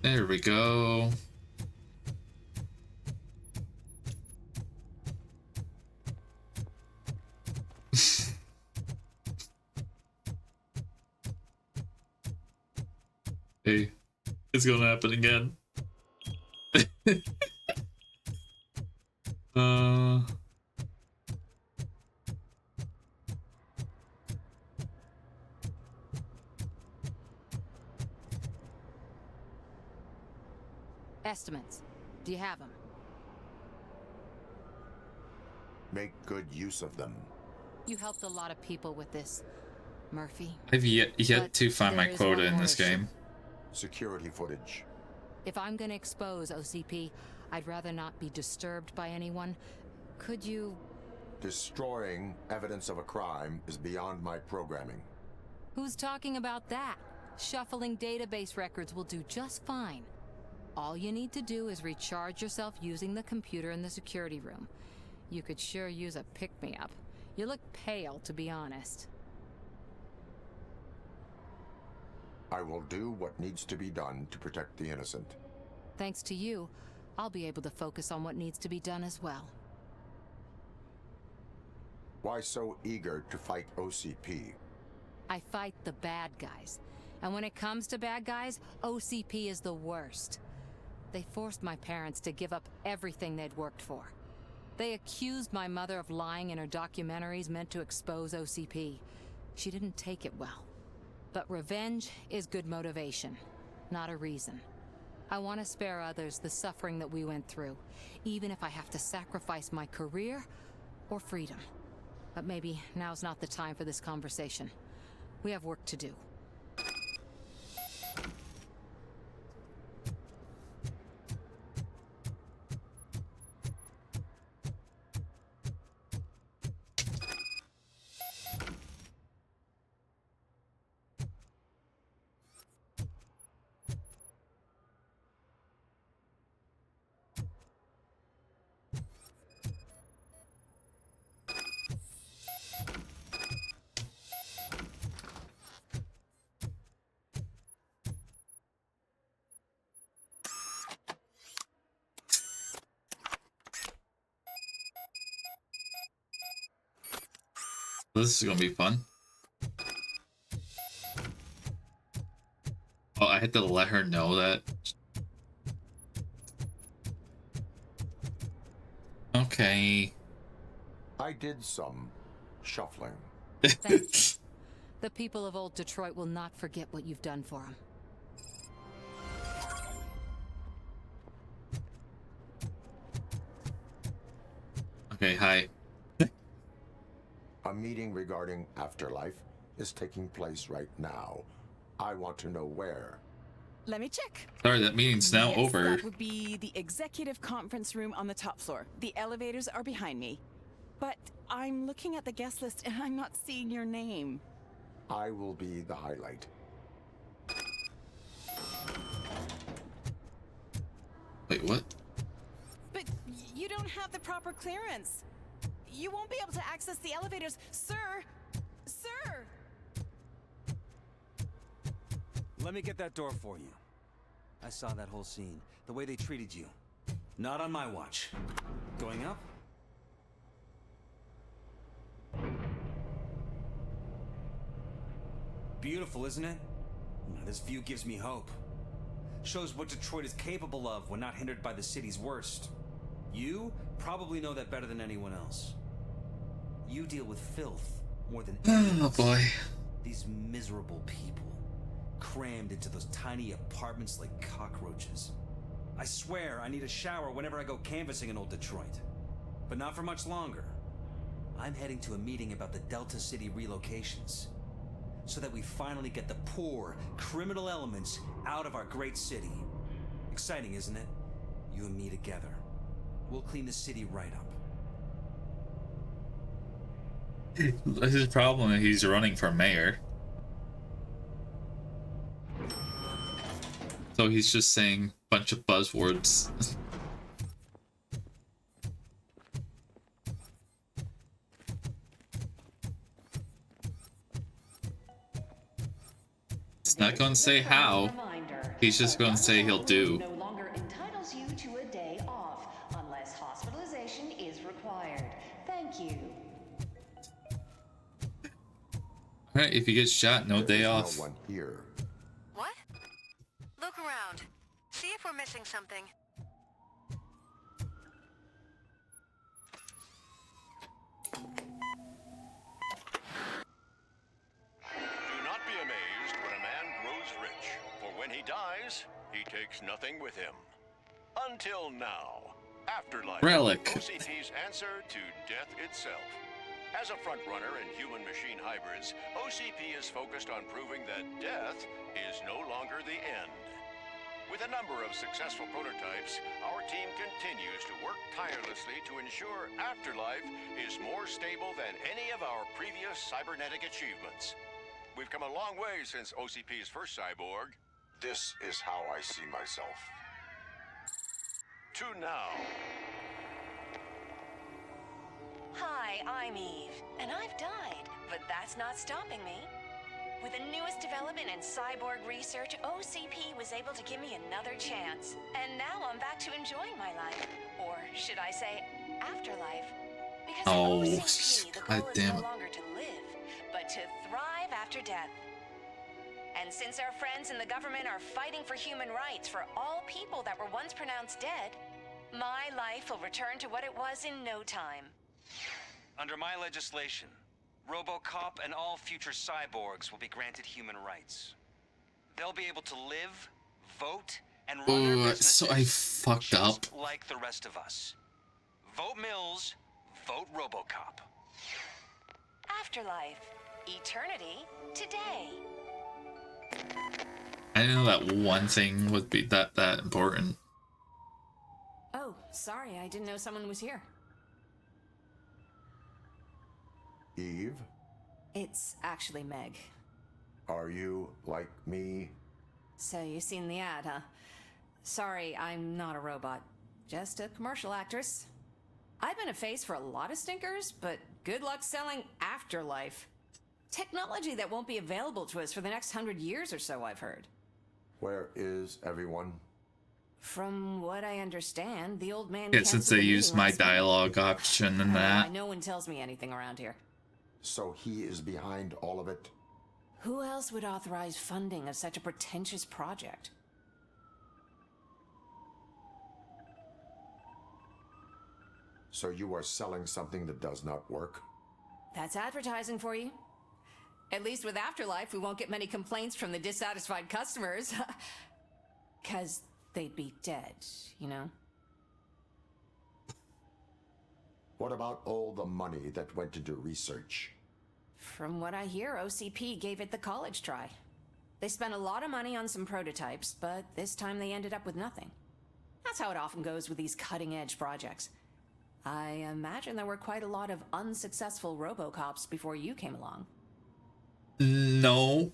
There we go. Hey, it's gonna happen again. Estimates. Do you have them? make good use of them. You helped a lot of people with this, Murphy. I've yet to find my there is quota one in more this issue. game. Security footage. If I'm gonna expose OCP, I'd rather not be disturbed by anyone. Could you... Destroying evidence of a crime is beyond my programming. Who's talking about that? Shuffling database records will do just fine. All you need to do is recharge yourself using the computer in the security room. You could sure use a pick-me-up. You look pale, to be honest. I will do what needs to be done to protect the innocent. Thanks to you, I'll be able to focus on what needs to be done as well. Why so eager to fight OCP? I fight the bad guys. And when it comes to bad guys, OCP is the worst. They forced my parents to give up everything they'd worked for. They accused my mother of lying in her documentaries meant to expose OCP. She didn't take it well. But revenge is good motivation, not a reason. I want to spare others the suffering that we went through, even if I have to sacrifice my career or freedom. But maybe now's not the time for this conversation. We have work to do. This is gonna be fun. Oh, I had to let her know that. Okay. I did some shuffling. Thanks. The people of old Detroit will not forget what you've done for them. Okay, hi. A meeting regarding afterlife is taking place right now. I want to know where. Let me check. Sorry, that meeting's now Yes, over. That would be the executive conference room on the top floor. The elevators are behind me. But I'm looking at the guest list and I'm not seeing your name. I will be the highlight. Wait, what? But you don't have the proper clearance. You won't be able to access the elevators, sir! Sir! Let me get that door for you. I saw that whole scene. The way they treated you. Not on my watch. Going up? Beautiful, isn't it? This view gives me hope. Shows what Detroit is capable of when not hindered by the city's worst. You probably know that better than anyone else. You deal with filth more than anyone else. Oh boy. These miserable people, crammed into those tiny apartments like cockroaches. I swear I need a shower whenever I go canvassing in old Detroit. But not for much longer. I'm heading to a meeting about the Delta City relocations, so that we finally get the poor, criminal elements out of our great city. Exciting, isn't it? You and me together. We'll clean the city right up. This is the problem that he's running for mayor. So he's just saying a bunch of buzzwords. He's not going to say how. He's just going to say he'll do. No longer entitles you to a day off unless hospitalization is required. Thank you. Alright, if you get shot, no day off. No one here. What? Look around. See if we're missing something. Do not be amazed when a man grows rich, for when he dies, he takes nothing with him. Until now. Afterlife. Relic. OCP's answer to death itself. As a frontrunner in human-machine hybrids, OCP is focused on proving that death is no longer the end. With a number of successful prototypes, our team continues to work tirelessly to ensure Afterlife is more stable than any of our previous cybernetic achievements. We've come a long way since OCP's first cyborg. This is how I see myself. To now. Hi, I'm Eve, and I've died, but that's not stopping me. With the newest development in cyborg research, OCP was able to give me another chance. And now I'm back to enjoying my life. Or should I say, afterlife? Because at OCP, the goal is no longer to live, but to thrive after death. And since our friends in the government are fighting for human rights for all people that were once pronounced dead, my life will return to what it was in no time. Under my legislation, RoboCop and all future cyborgs will be granted human rights. They'll be able to live, vote, and run their businesses so I fucked up. just like the rest of us. Vote Mills, vote RoboCop. Afterlife. Eternity. Today. I didn't know that one thing would be that important. Oh, sorry, I didn't know someone was here. Eve? It's actually Meg. Are you like me? So you've seen the ad, huh? Sorry, I'm not a robot. Just a commercial actress. I've been a face for a lot of stinkers, but good luck selling Afterlife. Technology that won't be available to us for the next 100 years or so, I've heard. Where is everyone? From what I understand, the old man... Yeah, since they used my dialogue option and that. No one tells me anything around here. So he is behind all of it? Who else would authorize funding of such a pretentious project? So you are selling something that does not work? That's advertising for you. At least with Afterlife, we won't get many complaints from the dissatisfied customers. 'Cause they'd be dead, you know? What about all the money that went into research? From what I hear, OCP gave it the college try. They spent a lot of money on some prototypes, but this time they ended up with nothing. That's how it often goes with these cutting-edge projects. I imagine there were quite a lot of unsuccessful RoboCops before you came along. No.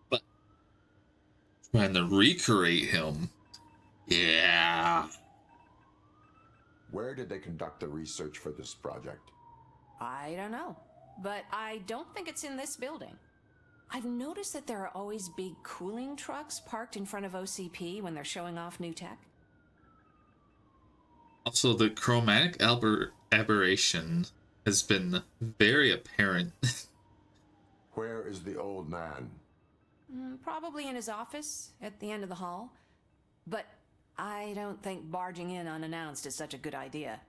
But trying to recreate him. Yeah. Where did they conduct the research for this project? I don't know, but I don't think it's in this building. I've noticed that there are always big cooling trucks parked in front of OCP when they're showing off new tech. Also, the chromatic aberration has been very apparent. Where is the old man? Probably in his office at the end of the hall. But I don't think barging in unannounced is such a good idea.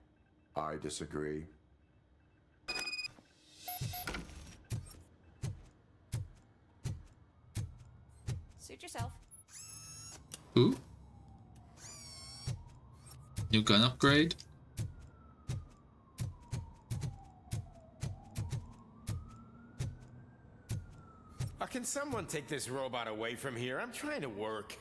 I disagree. Suit yourself. Ooh. New gun upgrade? Can someone take this robot away from here? I'm trying to work.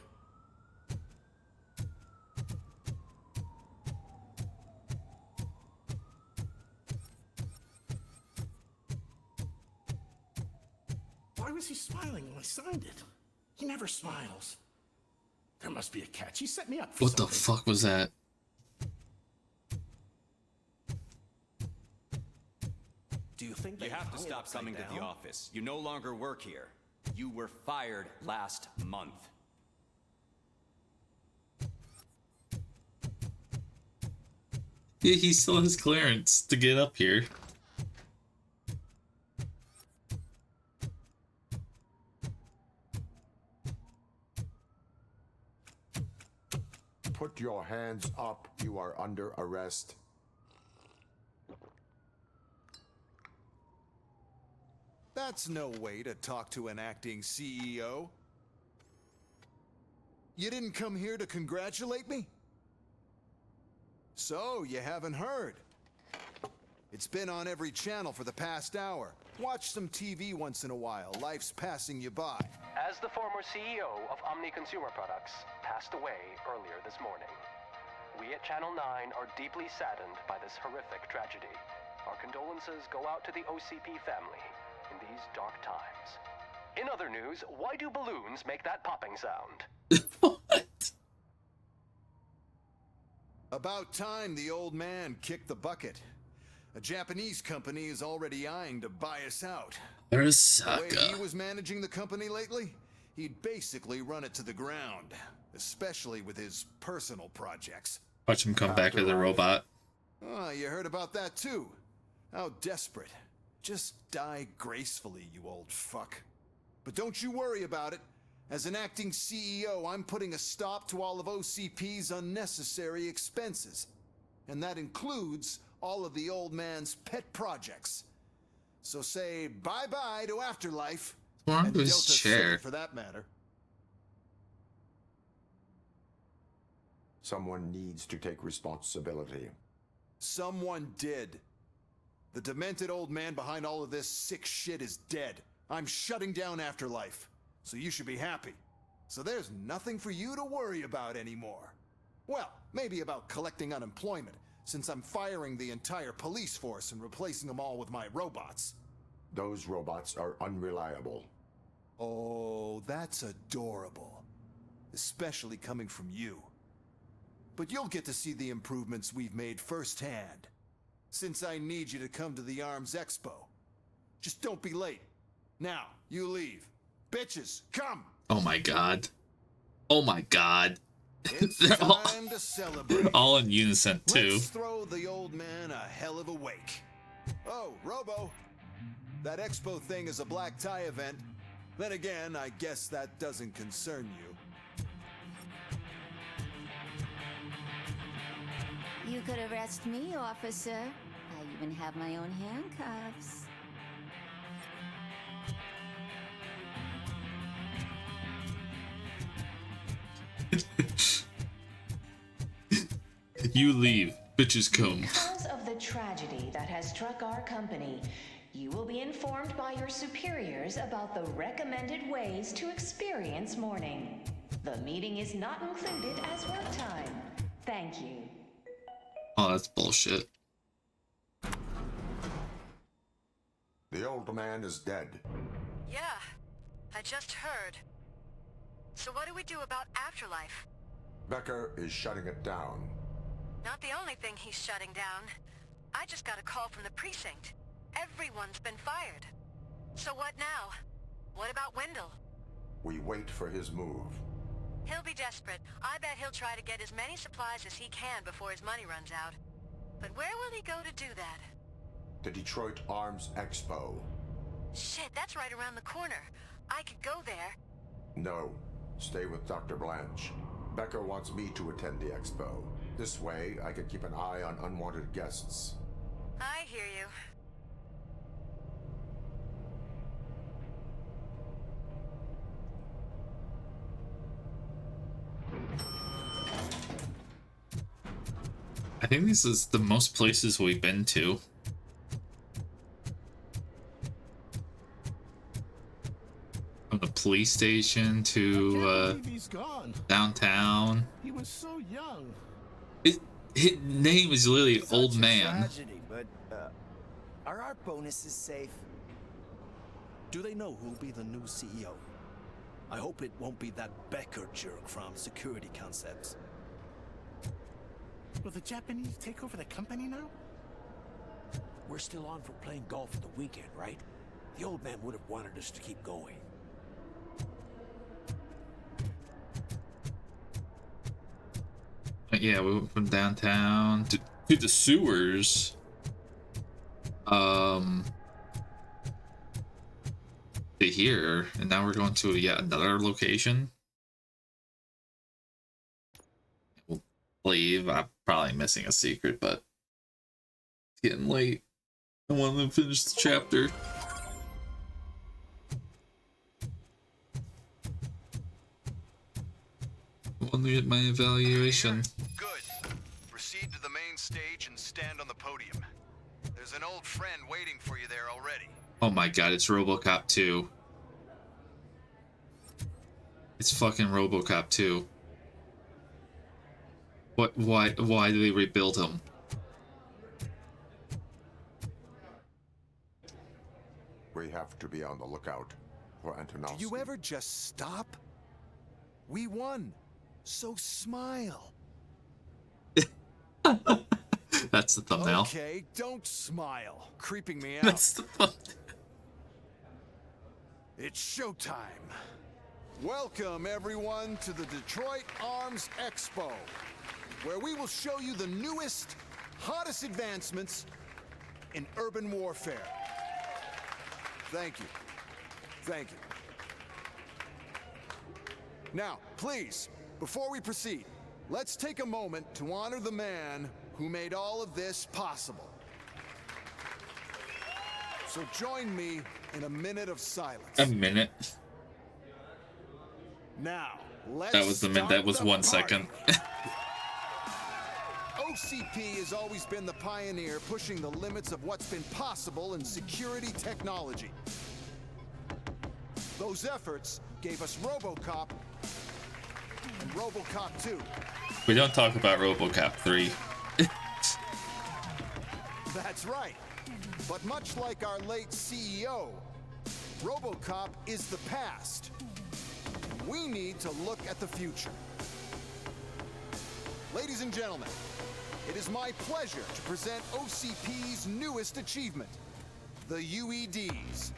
Why was he smiling when I signed it? He never smiles. There must be a catch. He set me up for What something. the fuck was that? Do you think you have to stop coming to the office? You no longer work here. You were fired last month. Yeah, he still has clearance to get up here. Put your hands up. You are under arrest. That's no way to talk to an acting CEO. You didn't come here to congratulate me? So, you haven't heard? It's been on every channel for the past hour. Watch some TV once in a while. Life's passing you by. As the former CEO of Omni Consumer Products passed away earlier this morning, we at Channel 9 are deeply saddened by this horrific tragedy. Our condolences go out to the OCP family in these dark times. In other news, why do balloons make that popping sound? What? About time the old man kicked the bucket. A Japanese company is already eyeing to buy us out. The way he was managing the company lately, he'd basically run it to the ground, especially with his personal projects. Watch him come back as a robot. Oh, you heard about that too. How desperate. Just die gracefully, you old fuck. But don't you worry about it. As an acting CEO, I'm putting a stop to all of OCP's unnecessary expenses. And that includes all of the old man's pet projects. So say bye-bye to Afterlife. What's and wrong with Delta his chair? City, for that matter. Someone needs to take responsibility. Someone did. The demented old man behind all of this sick shit is dead. I'm shutting down Afterlife. So you should be happy. So there's nothing for you to worry about anymore. Well, maybe about collecting unemployment, since I'm firing the entire police force and replacing them all with my robots. Those robots are unreliable. Oh, that's adorable. Especially coming from you. But you'll get to see the improvements we've made firsthand. Since I need you to come to the ARMS Expo. Just don't be late. Now, you leave. Bitches, come! Oh my god. Oh my god. It's They're time to celebrate. all in unison too. Let's throw the old man a hell of a wake. Oh, Robo. That expo thing is a black tie event. Then again, I guess that doesn't concern you. You could arrest me, officer. I even have my own handcuffs. You leave, bitches come. Because of the tragedy that has struck our company, you will be informed by your superiors about the recommended ways to experience mourning. The meeting is not included as work time. Thank you. Oh, that's bullshit. The old man is dead. Yeah, I just heard. So what do we do about Afterlife? Becker is shutting it down. Not the only thing he's shutting down. I just got a call from the precinct. Everyone's been fired. So what now? What about Wendell? We wait for his move. He'll be desperate. I bet he'll try to get as many supplies as he can before his money runs out. But where will he go to do that? The Detroit Arms Expo. Shit, that's right around the corner. I could go there. No, stay with Dr. Blanche. Becker wants me to attend the expo. This way, I can keep an eye on unwanted guests. I hear you. I think this is the most places we've been to. From the police station to He's gone. downtown. He was so young. His name is literally Old Man. Tragedy, but are our bonuses safe? Do they know who'll be the new CEO? I hope it won't be that Becker jerk from Security Concepts. Will the Japanese take over the company now? We're still on for playing golf for the weekend, right? The old man would have wanted us to keep going. Yeah, we went from downtown to the sewers. To here, and now we're going to yet another location. We'll leave. I'm probably missing a secret, but it's getting late. I want to finish the chapter. I want to get my evaluation. Good. Proceed to the main There's an old friend waiting for you there already. Oh my god, it's RoboCop 2. It's fucking RoboCop 2. What? Why do they rebuild him? We have to be on the lookout for Antonovsky. Do you ever just stop? We won, so smile. That's the thumbnail. Okay, don't smile. Creeping me out. That's the thumbnail. It's showtime. Welcome, everyone, to the Detroit Arms Expo, where we will show you the newest, hottest advancements in urban warfare. Thank you. Thank you. Now, please, before we proceed, let's take a moment to honor the man who made all of this possible. So join me in a minute of silence. A minute? Now, let's That was the minute. That was 1 second. OCP has always been the pioneer pushing the limits of what's been possible in security technology. Those efforts gave us RoboCop and RoboCop 2. We don't talk about RoboCop 3. That's right. But much like our late CEO, RoboCop is the past. We need to look at the future. Ladies and gentlemen, it is my pleasure to present OCP's newest achievement, the UEDs,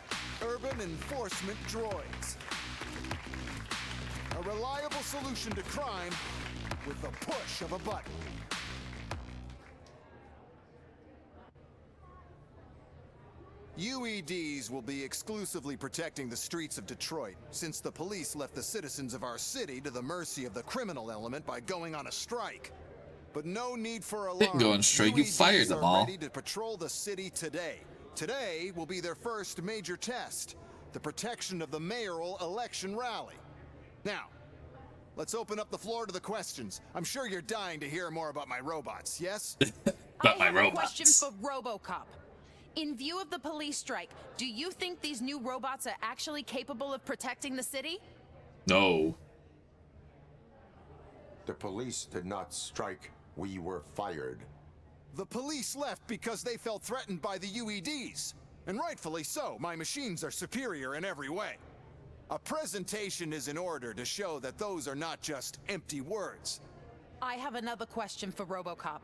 Urban Enforcement Droids. A reliable solution to crime with the push of a button. UEDs will be exclusively protecting the streets of Detroit, since the police left the citizens of our city to the mercy of the criminal element by going on a strike. But no need for alarm. Didn't go on strike, you fired them all. Ready to patrol the city today. Today will be their first major test, the protection of the mayoral election rally. Now, let's open up the floor to the questions. I'm sure you're dying to hear more about my robots, yes? About my I have robots. a question for RoboCop. In view of the police strike, do you think these new robots are actually capable of protecting the city? No. The police did not strike. We were fired. The police left because they felt threatened by the UEDs. And rightfully so. My machines are superior in every way. A presentation is in order to show that those are not just empty words. I have another question for RoboCop.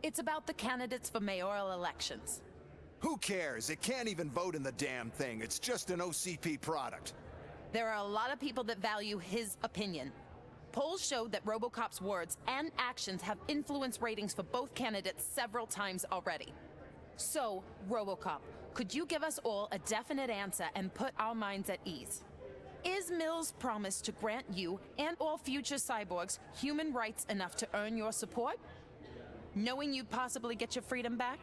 It's about the candidates for mayoral elections. Who cares? It can't even vote in the damn thing. It's just an OCP product. There are a lot of people that value his opinion. Polls show that RoboCop's words and actions have influenced ratings for both candidates several times already. So, RoboCop, could you give us all a definite answer and put our minds at ease? Is Mills' promise to grant you and all future cyborgs human rights enough to earn your support? Knowing you'd possibly get your freedom back?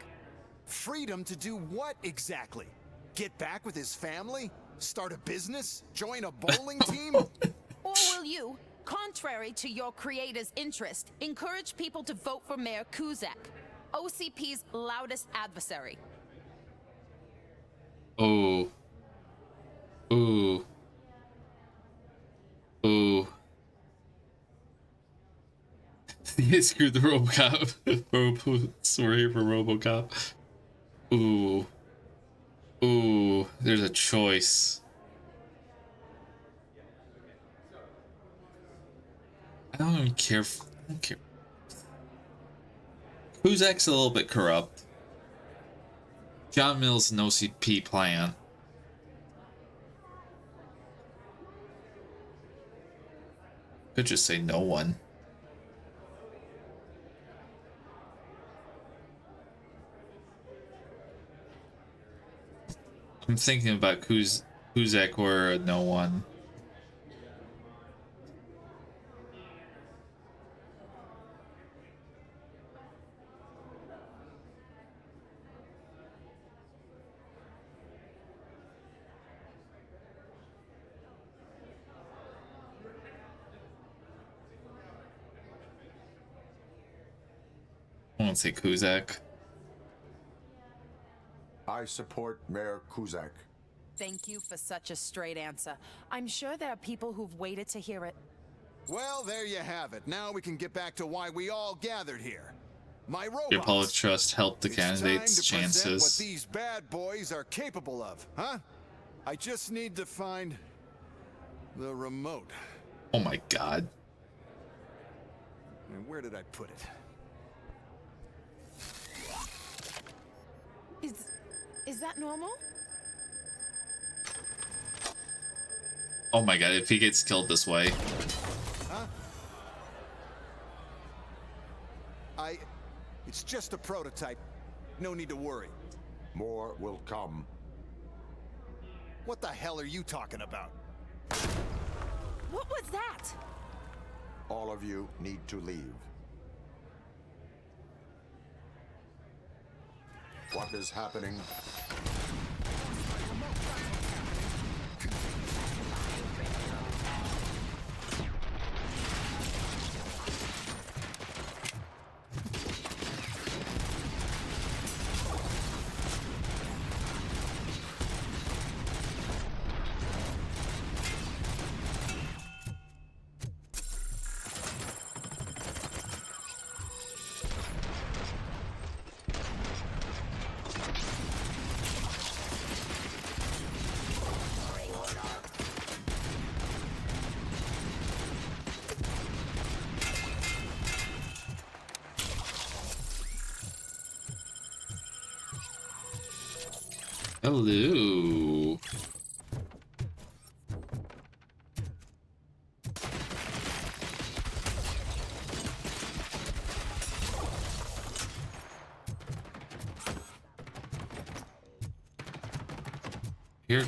Freedom to do what exactly? Get back with his family? Start a business? Join a bowling team? Or will you, contrary to your creator's interest, encourage people to vote for Mayor Kuzak, OCP's loudest adversary? Oh. Ooh. Ooh. He screwed the RoboCop. Sorry for RoboCop. Ooh. Ooh. There's a choice. I don't even care. I don't care. Kuzak's a little bit corrupt. John Mills' an OCP plan. Could just say no one. I'm thinking about Kuzak or no one. I won't say Kuzak. I support Mayor Kuzak. Thank you for such a straight answer. I'm sure there are people who've waited to hear it. Well, there you have it. Now we can get back to why we all gathered here. My robots. Your public trust helped the It's candidates' time to present chances. what these bad boys are capable of, huh? I just need to find the remote. Oh my god. And where did I put it? Is that normal? Oh my god, if he gets killed this way. Huh? It's just a prototype. No need to worry. More will come. What the hell are you talking about? What was that? All of you need to leave. What is happening? Hello. Here.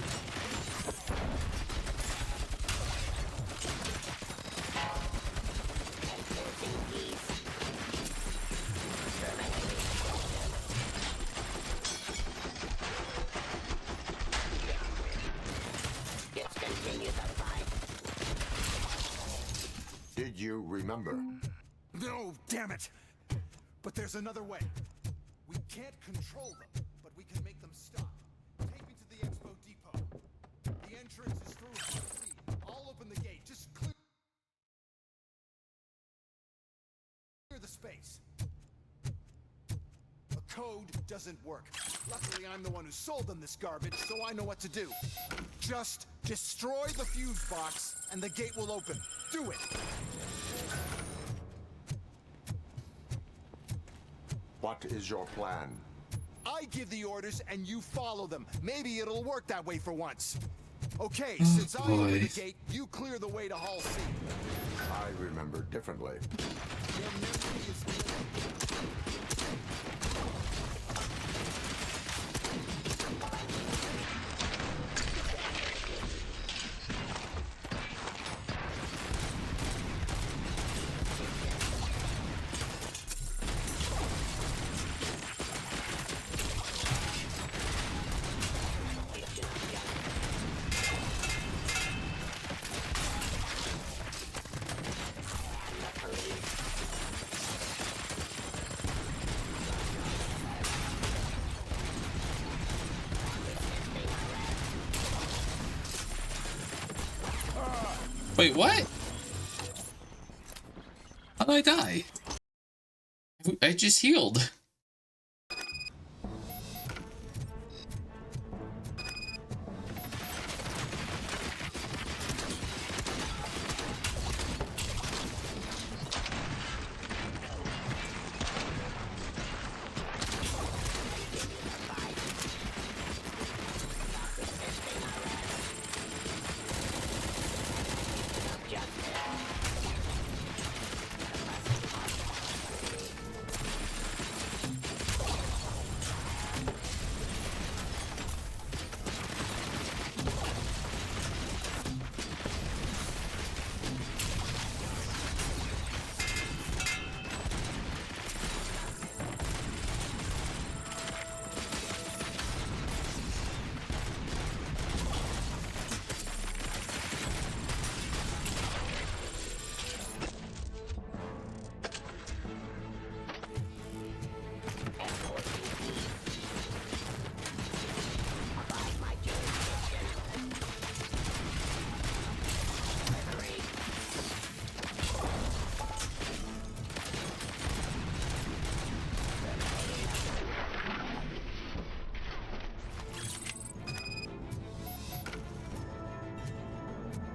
Did you remember? No, damn it! But there's another way. We can't control them, but we can make them stop. Take me to the expo depot. The entrance is through C. I'll open the gate. Just clear the space. The code doesn't work. Luckily, I'm the one who sold them this garbage, so I know what to do. Just destroy the fuse box, and the gate will open. Do it! What is your plan? I give the orders and you follow them. Maybe it'll work that way for once. Okay, since I open the gate, you clear the way to Hall C. I remember differently. Your memory is good. Wait, what? How did I die? I just healed.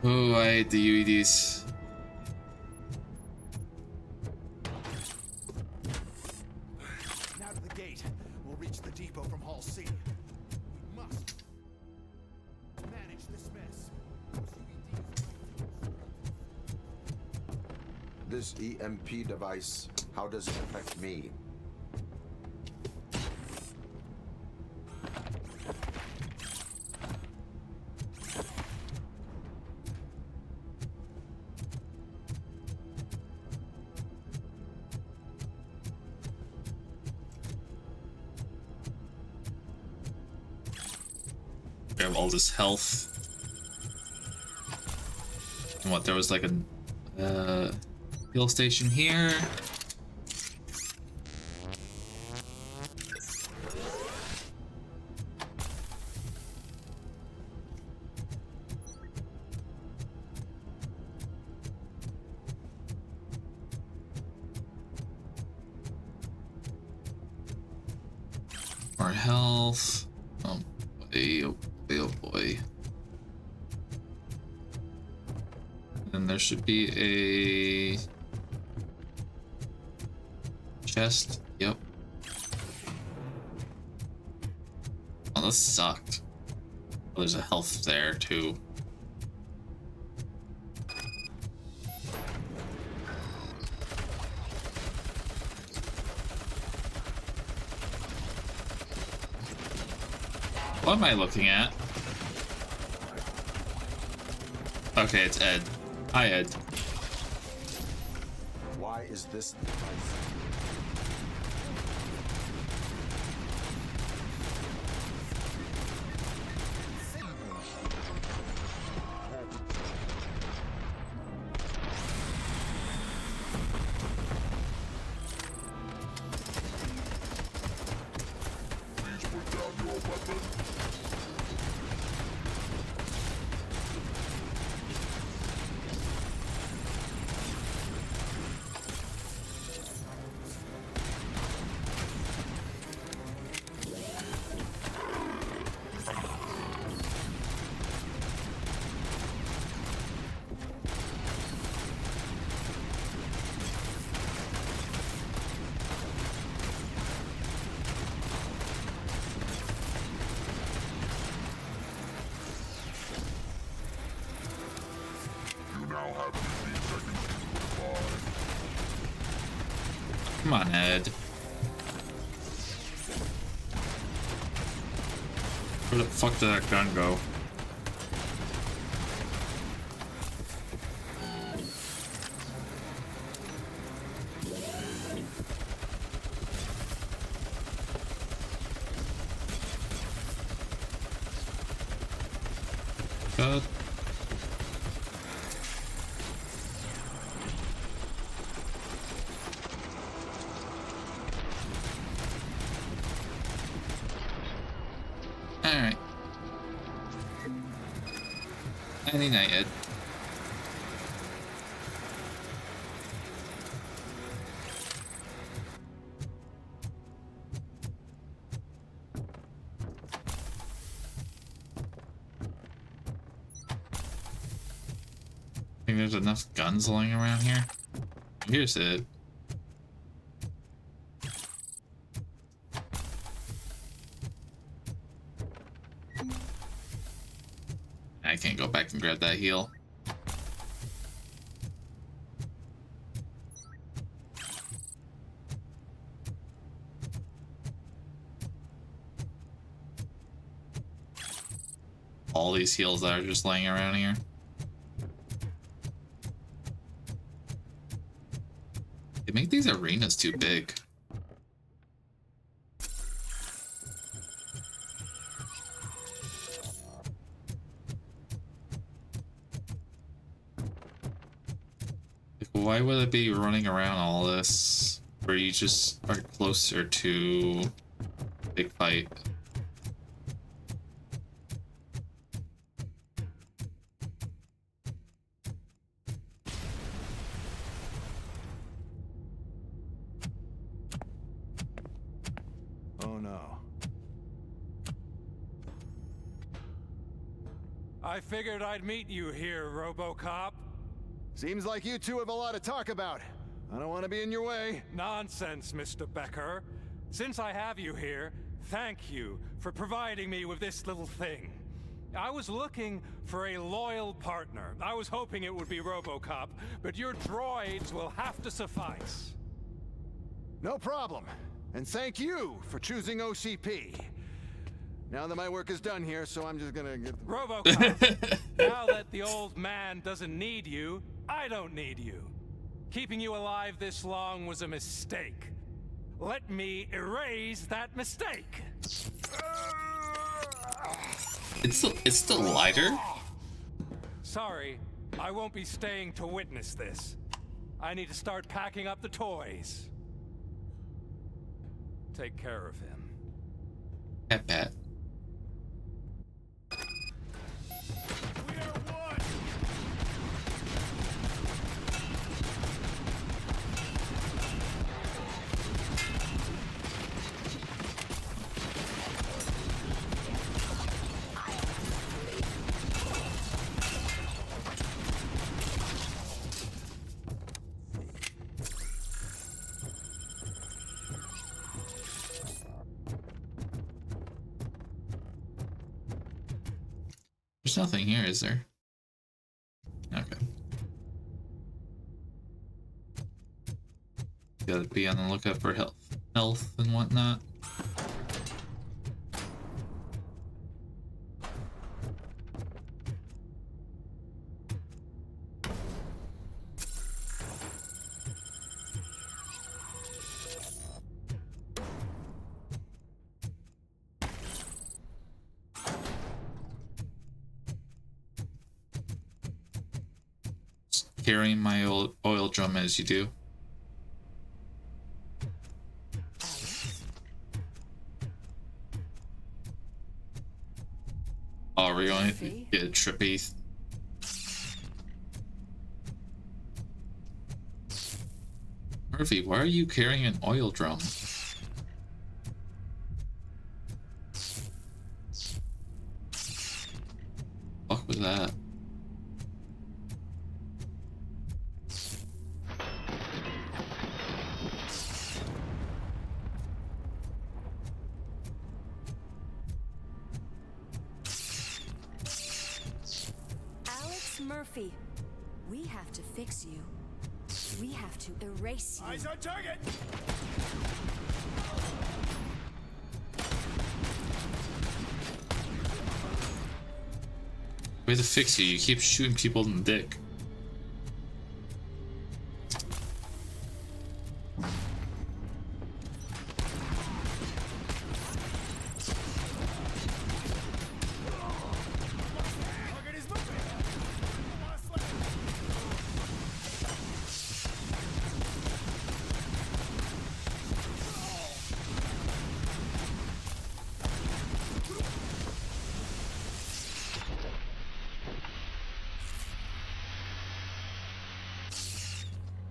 Oh, I hate the UEDs. Now to the gate. We'll reach the depot from Hall C. We must manage this mess. This EMP device, how does it affect me? Grab all this health. And what, there was like a heal station here. More health. Oh boy, oh boy, oh boy. And there should be a chest. Yep. Oh, this sucked. Oh, there's a health there too. What am I looking at? Okay, it's Ed. Hi, Ed. Why is this device? Come on, Ed. Where the fuck did that gun go? God. Alright. Any night, Ed. Think there's enough guns lying around here? Here's it. I can't go back and grab that heal. All these heals that are just laying around here. They make these arenas too big. Why would it be running around all this where you just are closer to big fight? Oh no. I figured I'd meet you here, RoboCop. Seems like you two have a lot to talk about. I don't want to be in your way. Nonsense, Mr. Becker. Since I have you here, thank you for providing me with this little thing. I was looking for a loyal partner. I was hoping it would be RoboCop, but your droids will have to suffice. No problem. And thank you for choosing OCP. Now that my work is done here, so I'm just gonna get... RoboCop, now that the old man doesn't need you, I don't need you. Keeping you alive this long was a mistake. Let me erase that mistake. It's still lighter? Sorry, I won't be staying to witness this. I need to start packing up the toys. Take care of him. I bet. There's nothing here, is there? Okay. Gotta be on the lookout for health and whatnot. Carrying my oil drum as you do. Oh, we're going to get trippy. Murphy, why are you carrying an oil drum? What was that? Murphy, we have to fix you. We have to erase you. Eyes on target! Way to fix you, you keep shooting people in the dick.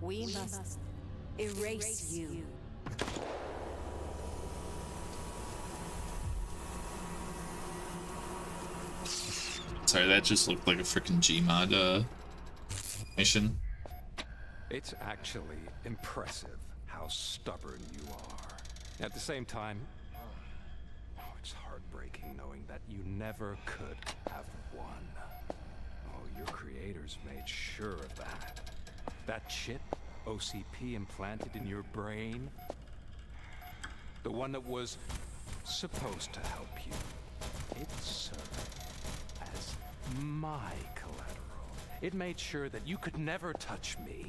We must erase you. Sorry, that just looked like a freaking Gmod mission. It's actually impressive how stubborn you are. At the same time, it's heartbreaking knowing that you never could have won. Oh, your creators made sure of that. That chip OCP implanted in your brain, the one that was supposed to help you, it served as my collateral. It made sure that you could never touch me.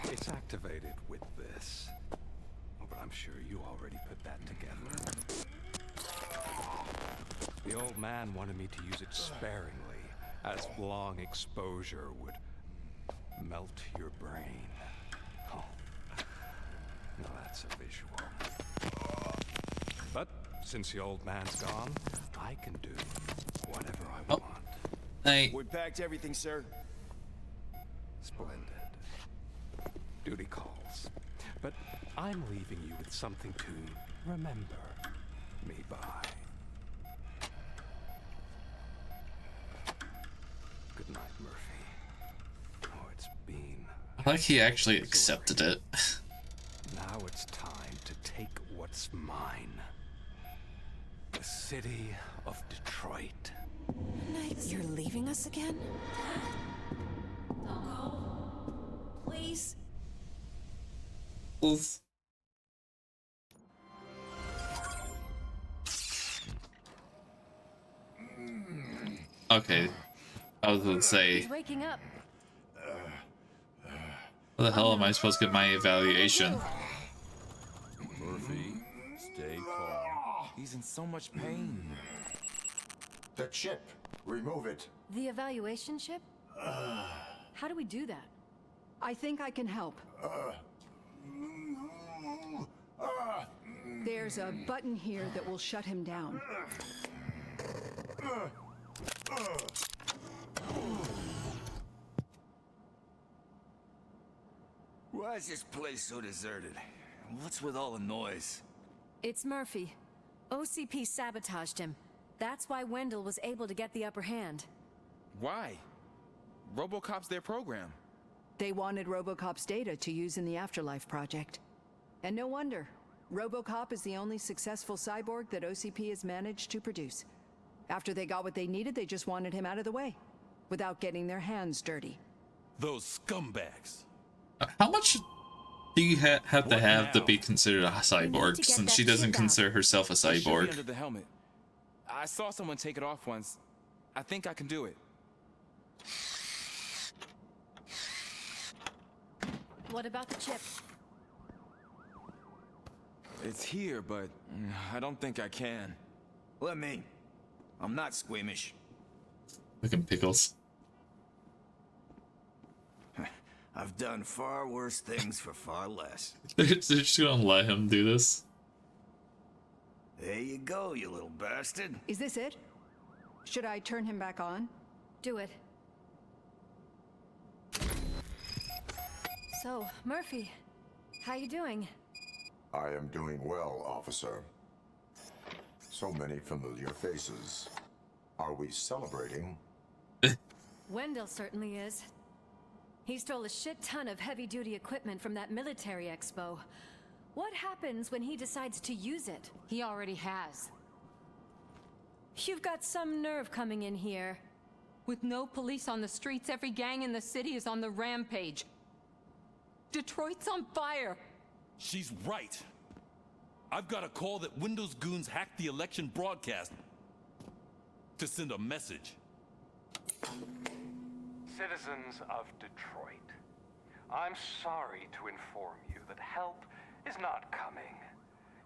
It's activated with this. Oh, but I'm sure you already put that together. The old man wanted me to use it sparingly, as long exposure would melt your brain. Oh, now that's a visual. But since the old man's gone, I can do whatever I want. Hey. We packed everything, sir. Splendid. Duty calls. But I'm leaving you with something to remember me by. Like he actually accepted it. Now it's time to take what's mine. The city of Detroit. You're leaving us again? Don't go. Please. Oof. Okay. I was gonna say, He's waking up. how the hell am I supposed to get my evaluation? Murphy, stay calm. He's in so much pain. The chip. Remove it. The evaluation chip? How do we do that? I think I can help. There's a button here that will shut him down. Why is this place so deserted? What's with all the noise? It's Murphy. OCP sabotaged him. That's why Wendell was able to get the upper hand. Why? RoboCop's their program. They wanted RoboCop's data to use in the Afterlife project. And no wonder. RoboCop is the only successful cyborg that OCP has managed to produce. After they got what they needed, they just wanted him out of the way, without getting their hands dirty. Those scumbags. How much do you have to have to be considered a cyborg, since she doesn't consider herself a It should be cyborg? under the helmet. I saw someone take it off once. I think I can do it. What about the chip? It's here, but I don't think I can. Let me. I'm not squeamish. Looking pickles. I've done far worse things for far less. They're just gonna let him do this. There you go, you little bastard. Is this it? Should I turn him back on? Do it. So, Murphy, how you doing? I am doing well, officer. So many familiar faces. Are we celebrating? Wendell certainly is. He stole a shit ton of heavy-duty equipment from that military expo. What happens when he decides to use it? He already has. You've got some nerve coming in here. With no police on the streets, every gang in the city is on the rampage. Detroit's on fire. She's right. I've got a call that Windows goons hacked the election broadcast to send a message. Citizens of Detroit, I'm sorry to inform you that help is not coming.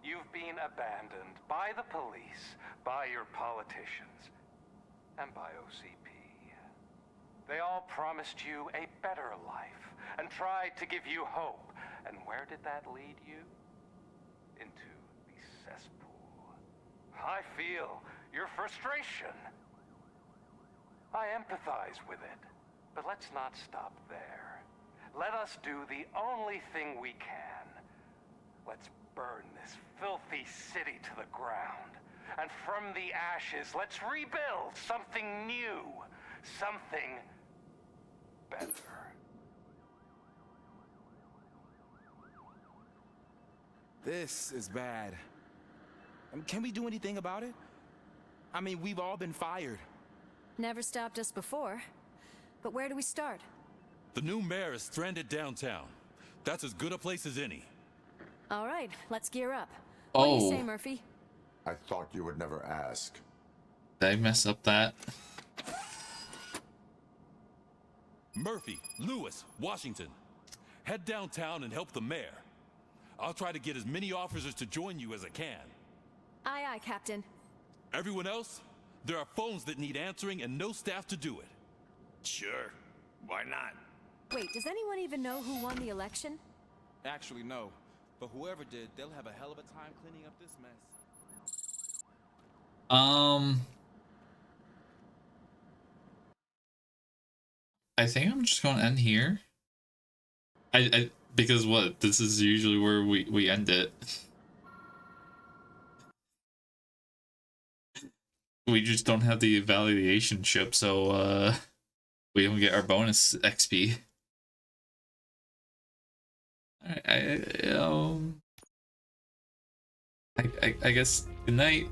You've been abandoned by the police, by your politicians, and by OCP. They all promised you a better life and tried to give you hope. And where did that lead you? Into the cesspool. I feel your frustration. I empathize with it. But let's not stop there. Let us do the only thing we can. Let's burn this filthy city to the ground. And from the ashes, let's rebuild something new. Something better. This is bad. Can we do anything about it? I mean, we've all been fired. Never stopped us before. But where do we start? The new mayor is stranded downtown. That's as good a place as any. All right, let's gear up. What do you say, Murphy? I thought you would never ask. Did I mess up that? Murphy, Lewis, Washington. Head downtown and help the mayor. I'll try to get as many officers to join you as I can. Aye, aye, Captain. Everyone else? There are phones that need answering and no staff to do it. Sure. Why not? Wait, does anyone even know who won the election? Actually, no. But whoever did, they'll have a hell of a time cleaning up this mess. I think I'm just going to end here. Because what? This is usually where we end it. We just don't have the evaluation chip, so we don't get our bonus XP. I guess good night.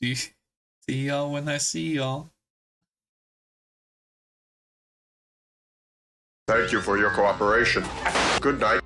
See y'all when I see y'all. Thank you for your cooperation. Good night.